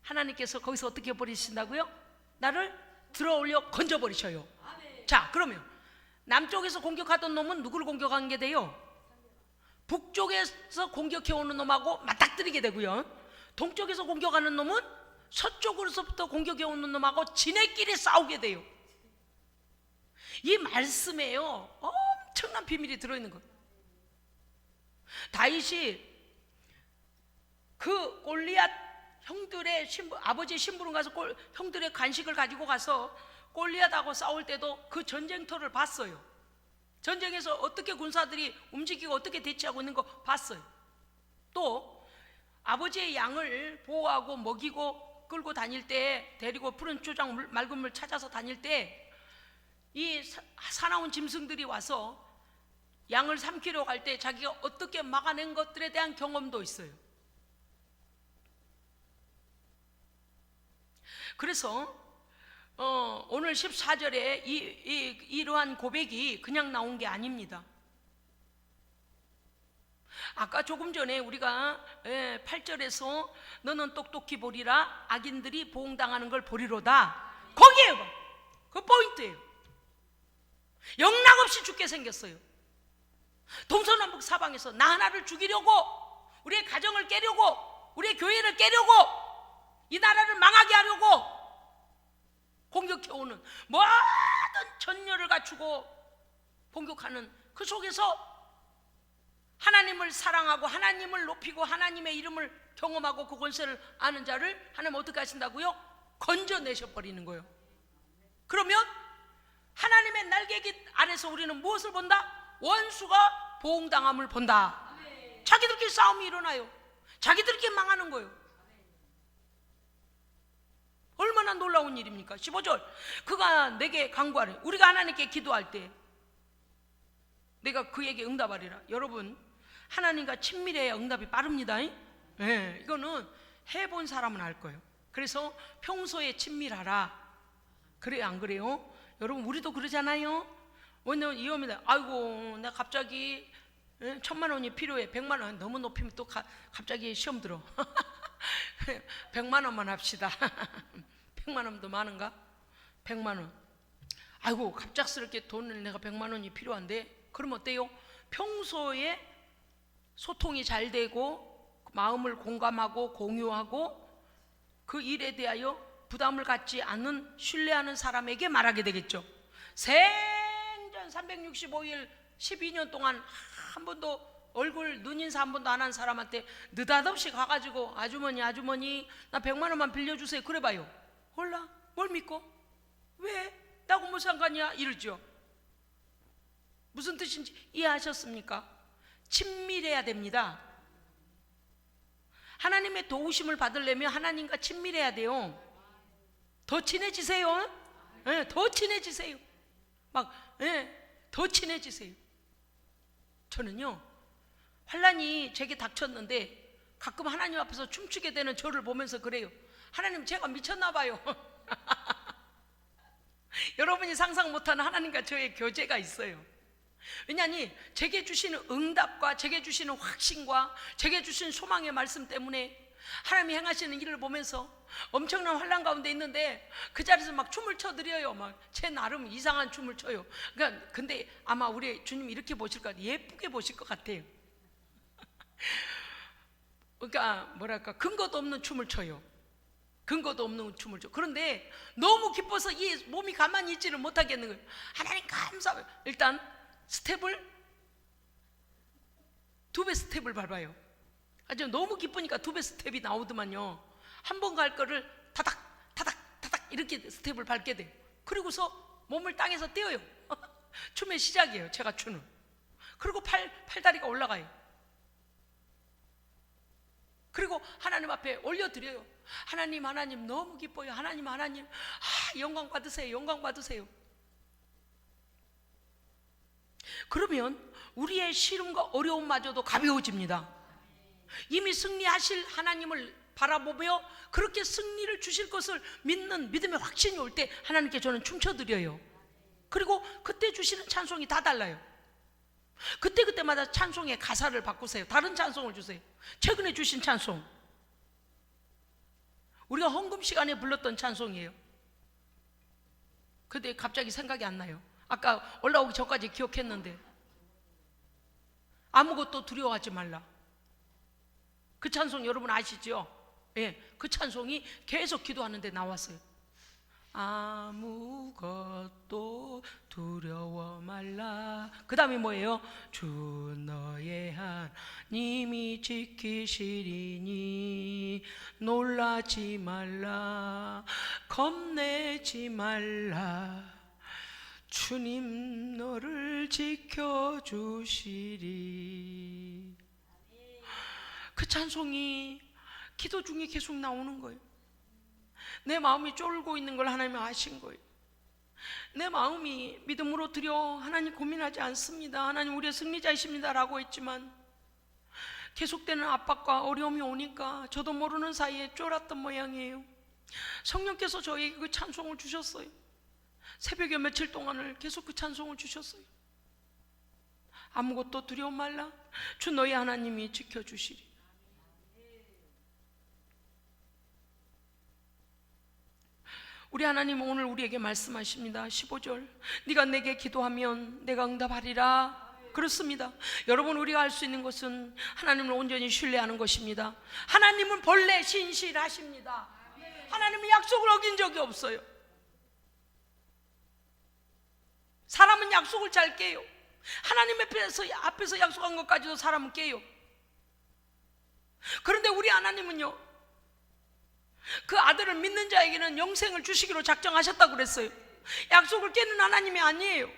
S1: 하나님께서 거기서 어떻게 해버리신다고요? 나를 들어 올려 건져버리셔요. 자, 그러면 남쪽에서 공격하던 놈은 누구를 공격한 게 돼요? 북쪽에서 공격해오는 놈하고 맞닥뜨리게 되고요. 동쪽에서 공격하는 놈은 서쪽으로부터 공격해오는 놈하고 지네끼리 싸우게 돼요. 이 말씀에요, 엄청난 비밀이 들어있는 거예요. 다윗이 그 골리앗 형들의 아버지의 심부름 가서 형들의 간식을 가지고 가서 골리앗하고 싸울 때도 그 전쟁터를 봤어요. 전쟁에서 어떻게 군사들이 움직이고 어떻게 대치하고 있는 거 봤어요. 또 아버지의 양을 보호하고 먹이고 끌고 다닐 때, 데리고 푸른 초장 맑은 물 찾아서 다닐 때 이 사나운 짐승들이 와서 양을 삼키려 갈 때 자기가 어떻게 막아낸 것들에 대한 경험도 있어요. 그래서 오늘 14절에 이러한 고백이 그냥 나온 게 아닙니다. 아까 조금 전에 우리가 8절에서 너는 똑똑히 보리라, 악인들이 보응당하는 걸 보리로다, 거기에요. 그 포인트예요. 영락없이 죽게 생겼어요. 동서남북 사방에서 나 하나를 죽이려고, 우리의 가정을 깨려고, 우리의 교회를 깨려고, 이 나라를 망하게 하려고 공격해오는 모든 전열을 갖추고 공격하는 그 속에서 하나님을 사랑하고 하나님을 높이고 하나님의 이름을 경험하고 그 권세를 아는 자를 하나님 어떻게 하신다고요? 건져내셔버리는 거예요. 그러면 하나님의 날개깃 아래서 우리는 무엇을 본다? 원수가 보응당함을 본다. 자기들끼리 싸움이 일어나요. 자기들끼리 망하는 거예요. 얼마나 놀라운 일입니까? 15절, 그가 내게 간구하래. 우리가 하나님께 기도할 때 내가 그에게 응답하리라. 여러분, 하나님과 친밀해야 응답이 빠릅니다. 네, 이거는 해본 사람은 알 거예요. 그래서 평소에 친밀하라. 그래요, 안 그래요? 여러분, 우리도 그러잖아요. 왜냐면 이겁니다. 아이고, 나 갑자기 1,000만 원이 필요해. 100만 원 너무 높이면 또 갑자기 시험 들어. 100만 원만 합시다. 100만 원도 많은가? 100만 원. 아이고, 갑작스럽게 돈을 내가 100만 원이 필요한데, 그럼 어때요? 평소에 소통이 잘 되고 마음을 공감하고 공유하고 그 일에 대하여 부담을 갖지 않는 신뢰하는 사람에게 말하게 되겠죠. 생전 365일 12년 동안 한 번도 얼굴 눈인사 한 번도 안 한 사람한테 느닷없이 가가지고 아주머니 나 100만 원만 빌려주세요 그래봐요. 몰라. 뭘 믿고? 왜? 나하고 뭐 상관이야? 이러죠. 무슨 뜻인지 이해하셨습니까? 친밀해야 됩니다. 하나님의 도우심을 받으려면 하나님과 친밀해야 돼요. 더 친해지세요. 네, 더 친해지세요. 더 친해지세요. 저는요, 환난이 제게 닥쳤는데 가끔 하나님 앞에서 춤추게 되는 저를 보면서 그래요. 하나님, 제가 미쳤나 봐요. 여러분이 상상 못하는 하나님과 저의 교제가 있어요. 왜냐하니 제게 주시는 응답과 제게 주시는 확신과 제게 주신 소망의 말씀 때문에 하나님이 행하시는 일을 보면서 엄청난 환난 가운데 있는데 그 자리에서 막 춤을 춰드려요. 막 제 나름 이상한 춤을 춰요. 그러니까 근데 아마 우리 주님 이렇게 보실 것 같아요. 예쁘게 보실 것 같아요. 그러니까 뭐랄까, 근거도 없는 춤을 춰요. 근거도 없는 춤을 춰. 그런데 너무 기뻐서 이 몸이 가만히 있지를 못하겠는 거예요. 하나님 감사해요. 일단 스텝을 2배 스텝을 밟아요. 아주 너무 기쁘니까 2배 스텝이 나오더만요. 한 번 갈 거를 다닥 이렇게 스텝을 밟게 돼요. 그리고서 몸을 땅에서 떼어요. 춤의 시작이에요. 제가 추는. 그리고 팔다리가 올라가요. 그리고 하나님 앞에 올려드려요. 하나님 너무 기뻐요. 하나님 영광 받으세요. 영광 받으세요. 그러면 우리의 시름과 어려움마저도 가벼워집니다. 이미 승리하실 하나님을 바라보며 그렇게 승리를 주실 것을 믿는 믿음의 확신이 올 때 하나님께 저는 춤춰드려요. 그리고 그때 주시는 찬송이 다 달라요. 그때마다 찬송의 가사를 바꾸세요. 다른 찬송을 주세요. 최근에 주신 찬송, 우리가 헌금 시간에 불렀던 찬송이에요. 근데 갑자기 생각이 안 나요. 아까 올라오기 전까지 기억했는데. 아무것도 두려워하지 말라. 그 찬송 여러분 아시죠? 예, 그 찬송이 계속 기도하는데 나왔어요. 아무것도 두려워 말라. 그 다음에 뭐예요? 주 너의 하나님이 지키시리니 놀라지 말라, 겁내지 말라, 주님 너를 지켜주시리. 그 찬송이 기도 중에 계속 나오는 거예요. 내 마음이 쫄고 있는 걸 하나님이 아신 거예요. 내 마음이 믿음으로 드려 하나님 고민하지 않습니다, 하나님 우리의 승리자이십니다 라고 했지만 계속되는 압박과 어려움이 오니까 저도 모르는 사이에 쫄았던 모양이에요. 성령께서 저에게 그 찬송을 주셨어요. 새벽에 며칠 동안을 계속 그 찬송을 주셨어요. 아무것도 두려워 말라, 주 너의 하나님이 지켜주시리. 우리 하나님은 오늘 우리에게 말씀하십니다. 15절, 네가 내게 기도하면 내가 응답하리라. 그렇습니다. 여러분, 우리가 할 수 있는 것은 하나님을 온전히 신뢰하는 것입니다. 하나님은 본래 신실하십니다. 하나님은 약속을 어긴 적이 없어요. 사람은 약속을 잘 깨요. 하나님 앞에서 약속한 것까지도 사람은 깨요. 그런데 우리 하나님은요, 그 아들을 믿는 자에게는 영생을 주시기로 작정하셨다고 그랬어요. 약속을 깨는 하나님이 아니에요.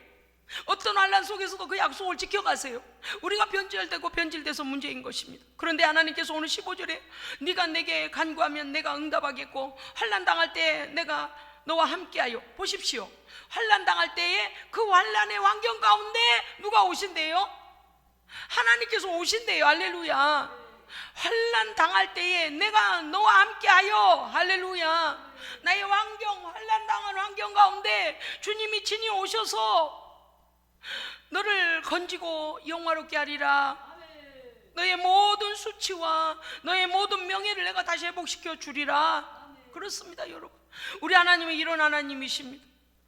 S1: 어떤 환난 속에서도 그 약속을 지켜가세요. 우리가 변질되고 변질돼서 문제인 것입니다. 그런데 하나님께서 오늘 15절에 네가 내게 간구하면 내가 응답하겠고 환난 당할 때 내가 너와 함께하여. 보십시오, 환난 당할 때에 그 환난의 환경 가운데 누가 오신대요? 하나님께서 오신대요. 할렐루야. 환난 당할 때에 내가 너와 함께하여. 할렐루야. 나의 환경, 환난 당한 환경 가운데 주님이 친히 오셔서 너를 건지고 영화롭게 하리라. 너의 모든 수치와 너의 모든 명예를 내가 다시 회복시켜 주리라. 그렇습니다, 여러분. 우리 하나님은 이런 하나님이십니다.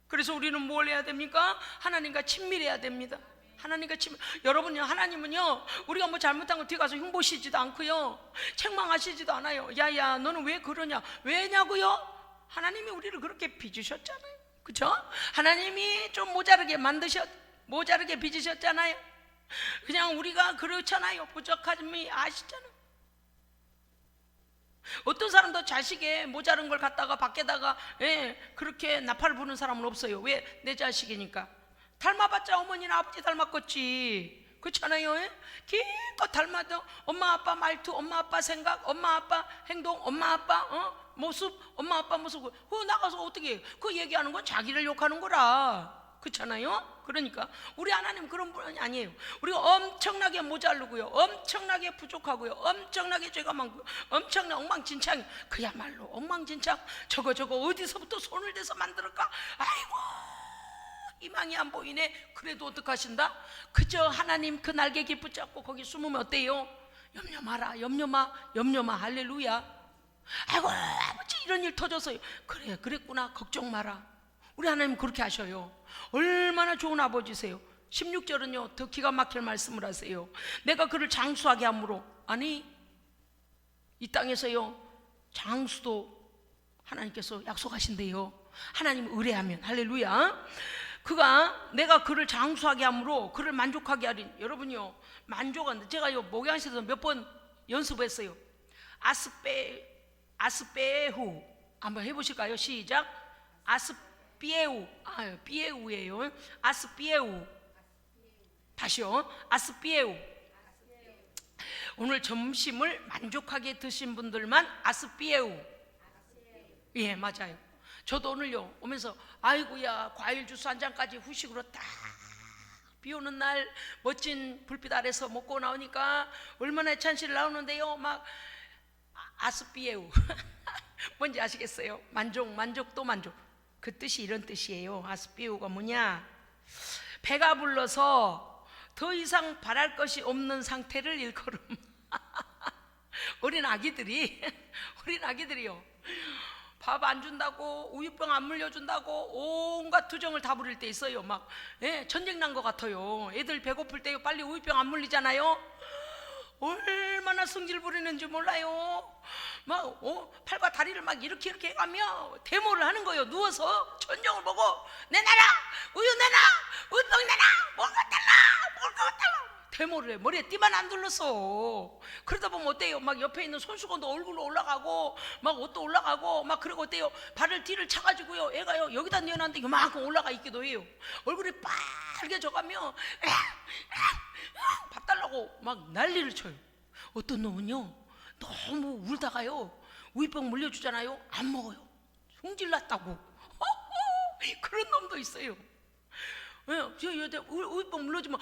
S1: 그래서 우리는 뭘 해야 됩니까? 하나님과 친밀해야 됩니다. 하나님과 여러분요, 하나님은요, 우리가 뭐 잘못한 거 뒤에 가서 흉보시지도 않고요, 책망하시지도 않아요. 야야 너는 왜 그러냐, 왜냐고요? 하나님이 우리를 그렇게 빚으셨잖아요. 그죠? 하나님이 좀 모자르게 빚으셨잖아요. 그냥 우리가 그렇잖아요. 부족함이 아시잖아요. 어떤 사람도 자식의 모자른 걸 갖다가 밖에다가 그렇게 나팔을 부는 사람은 없어요. 왜? 내 자식이니까. 닮아봤자 어머니나 아버지 닮았겠지. 그렇잖아요. 기껏 닮아도 엄마 아빠 말투, 엄마 아빠 생각, 엄마 아빠 행동, 엄마 아빠 모습, 엄마 아빠 모습, 그거 나가서 어떻게 해요? 그 얘기하는 건 자기를 욕하는 거라. 그렇잖아요. 그러니까 우리 하나님 그런 분이 아니에요. 우리가 엄청나게 모자르고요, 엄청나게 부족하고요, 엄청나게 죄가 많고요, 엄청나게 엉망진창, 그야말로 엉망진창. 저거 어디서부터 손을 대서 만들었까? 아이고 희망이 안 보이네. 그래도 어떡하신다? 그저 하나님 그 날개기 붙잡고 거기 숨으면 어때요? 염려 마라, 염려 마. 할렐루야. 아이고 아버지 이런 일 터져서요. 그래 그랬구나, 걱정 마라. 우리 하나님 그렇게 하셔요. 얼마나 좋은 아버지세요. 16절은요 더 기가 막힐 말씀을 하세요. 내가 그를 장수하게 함으로. 아니, 이 땅에서요 장수도 하나님께서 약속하신대요. 하나님 의뢰하면. 할렐루야. 내가 그를 장수하게 함으로 그를 만족하게 하리. 여러분요, 만족은 제가요 목양실에서 몇 번 연습했어요. 아스페후 한번 해보실까요? 시작. 아스피에우. 비에우예요. 아스피에우. 다시요. 아스피에우. 오늘 점심을 만족하게 드신 분들만 아스피에우. 예, 맞아요. 저도 오늘요 오면서 아이고야 과일 주스 한 잔까지 후식으로 딱 비 오는 날 멋진 불빛 아래서 먹고 나오니까 얼마나 찬실 나오는데요. 막 아스피에우. 뭔지 아시겠어요? 만족 또 만족. 그 뜻이 이런 뜻이에요. 아스피에우가 뭐냐? 배가 불러서 더 이상 바랄 것이 없는 상태를 일컬음. 어린 아기들이요 밥 안 준다고, 우유병 안 물려준다고 온갖 투정을 다 부릴 때 있어요. 막 전쟁 난 것 같아요. 애들 배고플 때 빨리 우유병 안 물리잖아요. 얼마나 성질 부리는지 몰라요. 막 팔과 다리를 막 이렇게 해가며 데모를 하는 거예요. 누워서 전쟁을 보고 내놔라, 우유 내놔, 우유병 내놔, 먹을 거 달라. 데모를 해. 머리에 띠만 안 둘렀어. 그러다 보면 어때요? 막 옆에 있는 손수건도 얼굴로 올라가고 막 옷도 올라가고 막 그러고 어때요? 발을 뒤를 차가지고요 애가요 여기다 내놨는데 이만큼 올라가 있기도 해요. 얼굴이 빨개져가며 밥 달라고 막 난리를 쳐요. 어떤 놈은요 너무 울다가요 우유병 물려주잖아요, 안 먹어요. 성질 났다고. 그런 놈도 있어요. 우유병 물려주면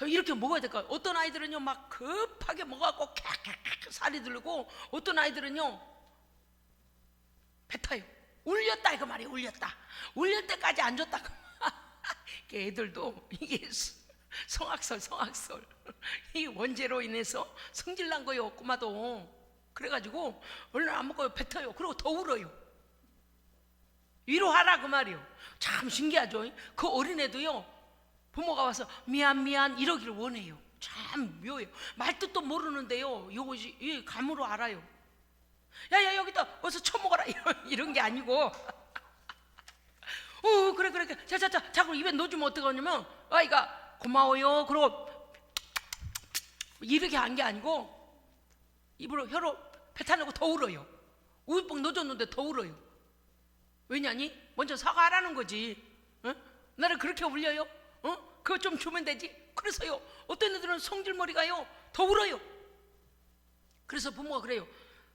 S1: 이렇게 먹어야 될까. 어떤 아이들은요 막 급하게 먹어갖고 캬캬캬 살이 들고, 어떤 아이들은요 뱉어요. 울렸다 이거 말이에요. 울릴 때까지 안 줬다. 애들도 이게 성악설 이 원죄로 인해서 성질난 거예요. 꼬마도. 그래가지고 얼른 안 먹어요. 뱉어요. 그리고 더 울어요. 위로하라 그 말이에요. 참 신기하죠. 그 어린애도요 부모가 와서 미안 이러기를 원해요. 참 묘해요. 말뜻도 모르는데요 이것이 이 감으로 알아요. 야야 여기다 어서 쳐먹어라 이런 게 아니고 그래 자 자꾸 입에 넣어주면 어떡하냐면 아이가 고마워요 그러고 이렇게 한 게 아니고 입으로 혀로 뱉어내고 더 울어요. 우유병 넣어줬는데 더 울어요. 왜냐니? 먼저 사과하라는 거지. 나를 그렇게 울려요? 그거 좀 주면 되지. 그래서요 어떤 애들은 성질머리가요 더 울어요. 그래서 부모가 그래요.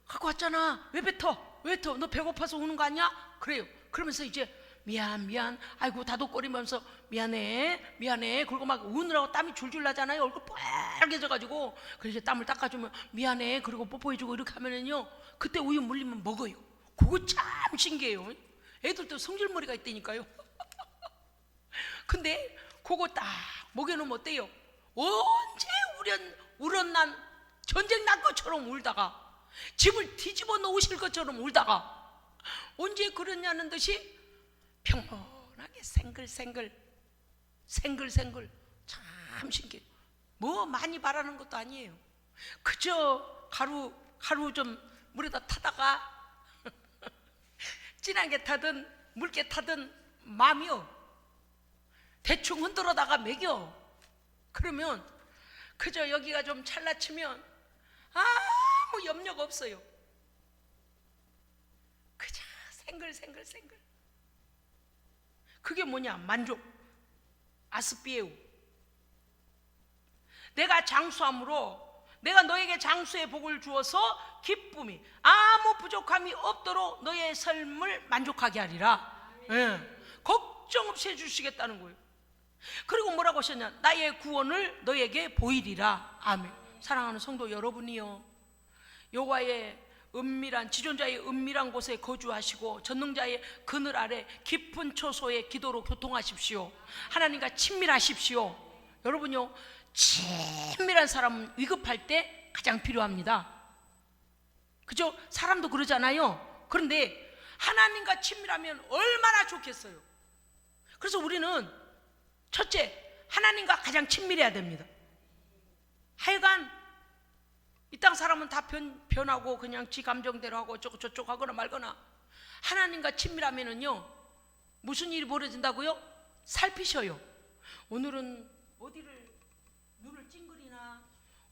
S1: 갖고 왔잖아 왜 뱉어? 너 배고파서 우는 거 아니야? 그래요. 그러면서 이제 미안 아이고 다독거리면서 미안해 그리고 막 우느라고 땀이 줄줄 나잖아요. 얼굴 빨개져가지고 그래서 땀을 닦아주면 미안해 그리고 뽀뽀해주고 이렇게 하면은요 그때 우유 물리면 먹어요. 그거 참 신기해요. 애들도 성질머리가 있다니까요. 근데 그거 딱 먹여놓으면 어때요? 언제 우련난 전쟁 난 것처럼 울다가 집을 뒤집어 놓으실 것처럼 울다가 언제 그러냐는 듯이 평온하게 생글생글 참 신기해요. 뭐 많이 바라는 것도 아니에요. 그저 가루 좀 물에다 타다가 진하게 타든 묽게 타든 마음이요 대충 흔들어다가 먹여. 그러면 그저 여기가 좀 찰나치면 아무 염려가 없어요. 그저 생글 그게 뭐냐? 만족. 아스피에우. 내가 장수함으로 내가 너에게 장수의 복을 주어서 기쁨이 아무 부족함이 없도록 너의 삶을 만족하게 하리라. 걱정 없이 해주시겠다는 거예요. 그리고 뭐라고 하셨냐? 나의 구원을 너에게 보이리라. 아멘. 사랑하는 성도 여러분이요 여호와의 은밀한 지존자의 은밀한 곳에 거주하시고 전능자의 그늘 아래 깊은 초소의 기도로 교통하십시오. 하나님과 친밀하십시오. 여러분요 친밀한 사람은 위급할 때 가장 필요합니다. 그죠? 사람도 그러잖아요. 그런데 하나님과 친밀하면 얼마나 좋겠어요. 그래서 우리는 첫째 하나님과 가장 친밀해야 됩니다. 하여간 이 땅 사람은 다 변하고 그냥 지 감정대로 하고 저쪽 하거나 말거나, 하나님과 친밀하면은요 무슨 일이 벌어진다고요? 살피셔요. 오늘은 어디를 눈을 찡그리나,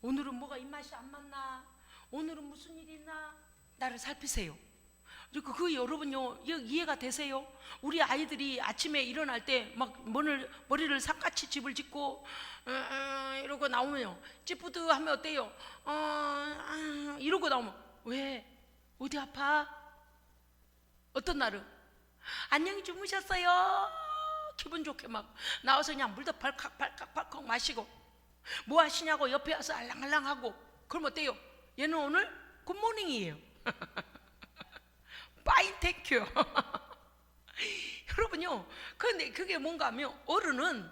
S1: 오늘은 뭐가 입맛이 안 맞나, 오늘은 무슨 일이 있나, 나를 살피세요. 그 여러분요 이해가 되세요? 우리 아이들이 아침에 일어날 때 막 머리를 삭같이 집을 짓고 이러고 나오면요 찌뿌드하면 어때요? 이러고 나오면 왜? 어디 아파? 어떤 날은 안녕히 주무셨어요? 기분 좋게 막 나와서 그냥 물도 발칵 마시고 뭐 하시냐고 옆에 와서 알랑알랑하고 그럼 어때요? 얘는 오늘 굿모닝이에요. 파인 땡큐. 여러분요 근데 그게 뭔가 하면 어른은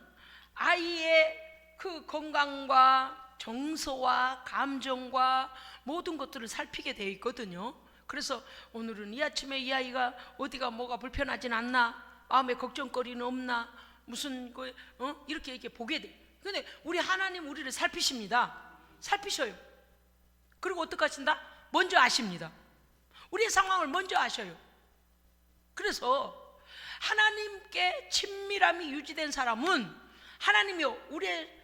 S1: 아이의 그 건강과 정서와 감정과 모든 것들을 살피게 되어 있거든요. 그래서 오늘은 이 아침에 이 아이가 어디가 뭐가 불편하진 않나, 마음에 걱정거리는 없나, 무슨 이렇게 보게 돼. 근데 우리 하나님 우리를 살피십니다. 살피셔요. 그리고 어떻게 하신다? 먼저 아십니다. 우리의 상황을 먼저 아셔요. 그래서 하나님께 친밀함이 유지된 사람은 하나님이요 우리의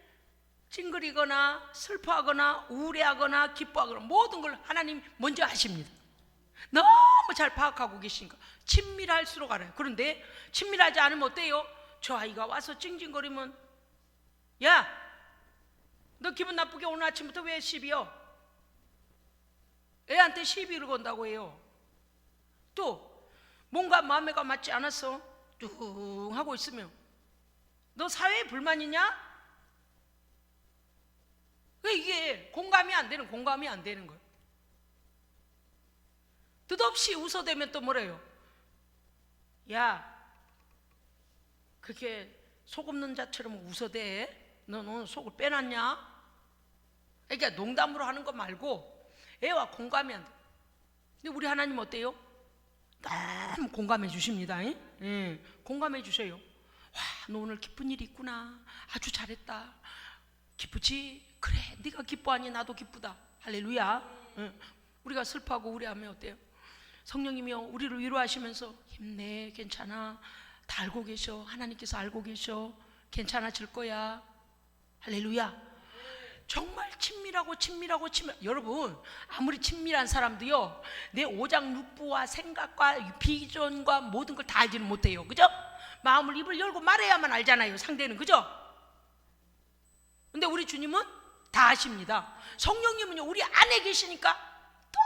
S1: 찡그리거나 슬퍼하거나 우울해하거나 기뻐하거나 모든 걸 하나님 먼저 아십니다. 너무 잘 파악하고 계시니까 친밀할수록 알아요. 그런데 친밀하지 않으면 어때요? 저 아이가 와서 찡찡거리면 야, 너 기분 나쁘게 오늘 아침부터 왜 시비요? 애한테 시비를 건다고 해요. 또 뭔가 마음에가 맞지 않아서 뚱 하고 있으면 너 사회에 불만이냐? 이게 공감이 안 되는 거예요. 뜻없이 웃어대면 또 뭐래요? 야, 그렇게 속 없는 자처럼 웃어대? 넌 오늘 속을 빼놨냐? 그러니까 농담으로 하는 거 말고 애와 공감이 안 돼. 근데 우리 하나님 어때요? 너무 공감해 주십니다. 공감해 주셔요. 와, 너 오늘 기쁜 일이 있구나. 아주 잘했다. 기쁘지? 그래, 네가 기뻐하니 나도 기쁘다. 할렐루야. 우리가 슬퍼하고 우울해하면 어때요? 성령님이요 우리를 위로하시면서 힘내, 괜찮아, 다 알고 계셔. 하나님께서 알고 계셔. 괜찮아질 거야. 할렐루야. 정말 친밀하고 여러분 아무리 친밀한 사람도요 내 오장육부와 생각과 비전과 모든 걸 다 알지는 못해요. 그죠? 마음을 입을 열고 말해야만 알잖아요, 상대는. 그죠? 근데 우리 주님은 다 아십니다. 성령님은요 우리 안에 계시니까 더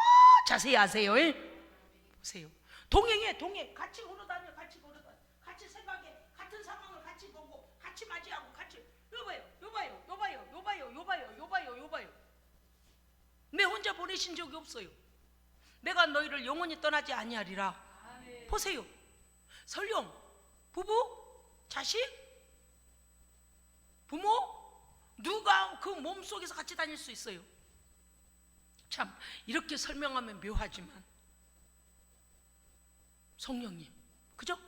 S1: 자세히 아세요. 보세요. 동행 같이 걸어다녀, 같이 생각해, 같은 상황을 같이 보고 같이 맞이하고 같이 요봐요. 내 혼자 보내신 적이 없어요. 내가 너희를 영원히 떠나지 아니하리라. 보세요. 설령 부부, 자식, 부모 누가 그 몸속에서 같이 다닐 수 있어요. 참 이렇게 설명하면 묘하지만 성령님, 그죠?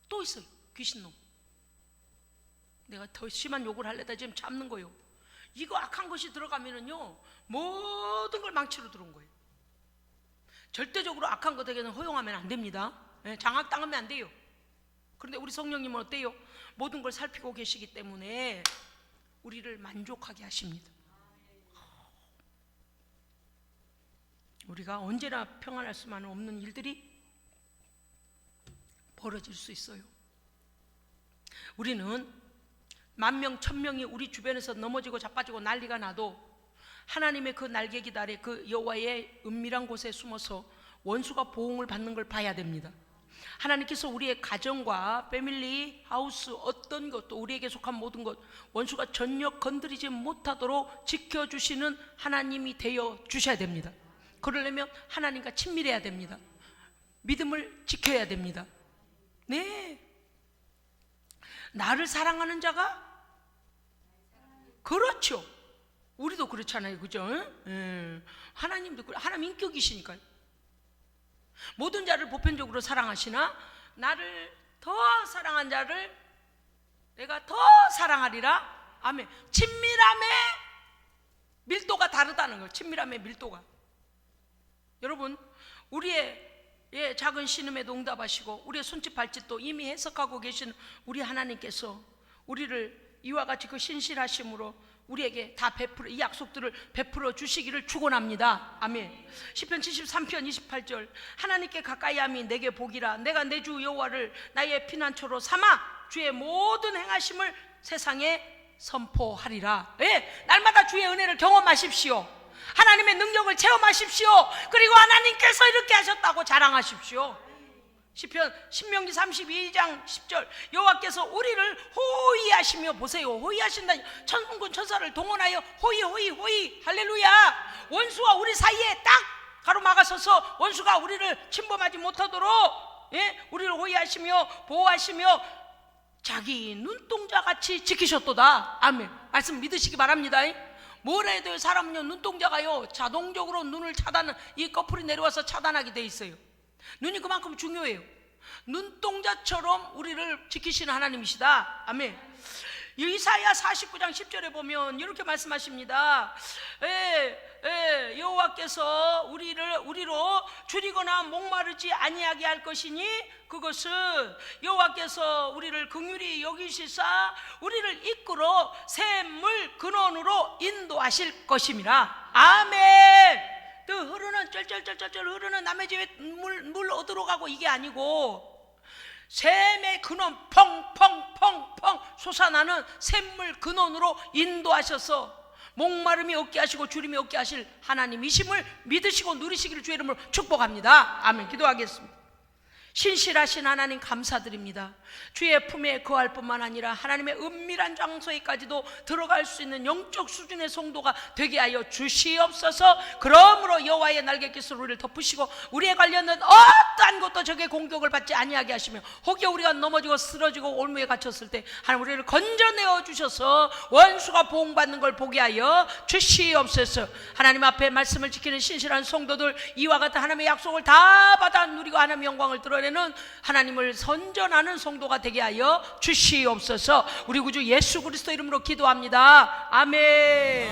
S1: 또 있어요. 귀신놈. 내가 더 심한 욕을 하려다 지금 잡는 거예요. 이거 악한 것이 들어가면은요 모든 걸 망치로 들어온 거예요. 절대적으로 악한 것에게는 허용하면 안 됩니다. 장악당하면 안 돼요. 그런데 우리 성령님은 어때요? 모든 걸 살피고 계시기 때문에 우리를 만족하게 하십니다. 우리가 언제나 평안할 수만은 없는 일들이 벌어질 수 있어요. 우리는 만명 천명이 우리 주변에서 넘어지고 자빠지고 난리가 나도 하나님의 그 날개 깃 아래 그 여호와의 은밀한 곳에 숨어서 원수가 보응을 받는 걸 봐야 됩니다. 하나님께서 우리의 가정과 패밀리, 하우스 어떤 것도 우리에게 속한 모든 것 원수가 전혀 건드리지 못하도록 지켜주시는 하나님이 되어 주셔야 됩니다. 그러려면 하나님과 친밀해야 됩니다. 믿음을 지켜야 됩니다. 네, 나를 사랑하는 자가 그렇죠. 우리도 그렇잖아요, 그죠? 하나님도 그래. 하나님 인격이시니까요. 모든 자를 보편적으로 사랑하시나 나를 더 사랑한 자를 내가 더 사랑하리라. 아멘. 친밀함의 밀도가 다르다는 거예요. 친밀함의 밀도가. 여러분 우리의 작은 신음에도 응답하시고 우리의 손짓 발짓도 이미 해석하고 계신 우리 하나님께서 우리를 이와 같이 그 신실하심으로 우리에게 다 베풀어 이 약속들을 베풀어 주시기를 축원합니다. 아멘. 시편 73편 28절 하나님께 가까이함이 내게 복이라 내가 내 주 여호와를 나의 피난처로 삼아 주의 모든 행하심을 세상에 선포하리라. 예, 날마다 주의 은혜를 경험하십시오. 하나님의 능력을 체험하십시오. 그리고 하나님께서 이렇게 하셨다고 자랑하십시오. 시편 신명기 32장 10절 여호와께서 우리를 호위하시며, 보세요, 호위하신다니, 천군군 천사를 동원하여 호위 할렐루야. 원수와 우리 사이에 딱 가로막아서서 원수가 우리를 침범하지 못하도록, 예? 우리를 호위하시며 보호하시며 자기 눈동자같이 지키셨도다. 아멘. 말씀 믿으시기 바랍니다. 뭘 해도 사람은요, 눈동자가요 자동적으로 눈을 차단은, 이 꺼풀이 내려와서 차단하게 돼 있어요. 눈이 그만큼 중요해요. 눈동자처럼 우리를 지키시는 하나님이시다. 아멘. 이사야 49장 10절에 보면 이렇게 말씀하십니다. 여호와께서 우리로 줄이거나 목마르지 아니하게 할 것이니 그것은 여호와께서 우리를 긍휼히 여기시사 우리를 이끌어 샘물 근원으로 인도하실 것임이라. 아멘. 또 흐르는 쩔쩔쩔쩔 흐르는 남의 집에 물 얻으러 가고 이게 아니고, 샘의 근원 펑펑펑펑 솟아나는 샘물 근원으로 인도하셔서 목마름이 없게 하시고 주림이 없게 하실 하나님이심을 믿으시고 누리시기를 주의 이름으로 축복합니다. 아멘. 기도하겠습니다. 신실하신 하나님 감사드립니다. 주의 품에 거할 뿐만 아니라 하나님의 은밀한 장소에까지도 들어갈 수 있는 영적 수준의 성도가 되게 하여 주시옵소서. 그러므로 여호와의 날개깃으로 우리를 덮으시고 우리에 관련된 어떠한 것도 적의 공격을 받지 아니하게 하시며, 혹여 우리가 넘어지고 쓰러지고 올무에 갇혔을 때 하나님 우리를 건져내어 주셔서 원수가 보응받는 걸 보게 하여 주시옵소서. 하나님 앞에 말씀을 지키는 신실한 성도들, 이와 같은 하나님의 약속을 다 받아 누리고 하나님의 영광을 드러내는 하나님을 선전하는 성도가 되게 하여 주시옵소서. 우리 구주 예수 그리스도 이름으로 기도합니다. 아멘.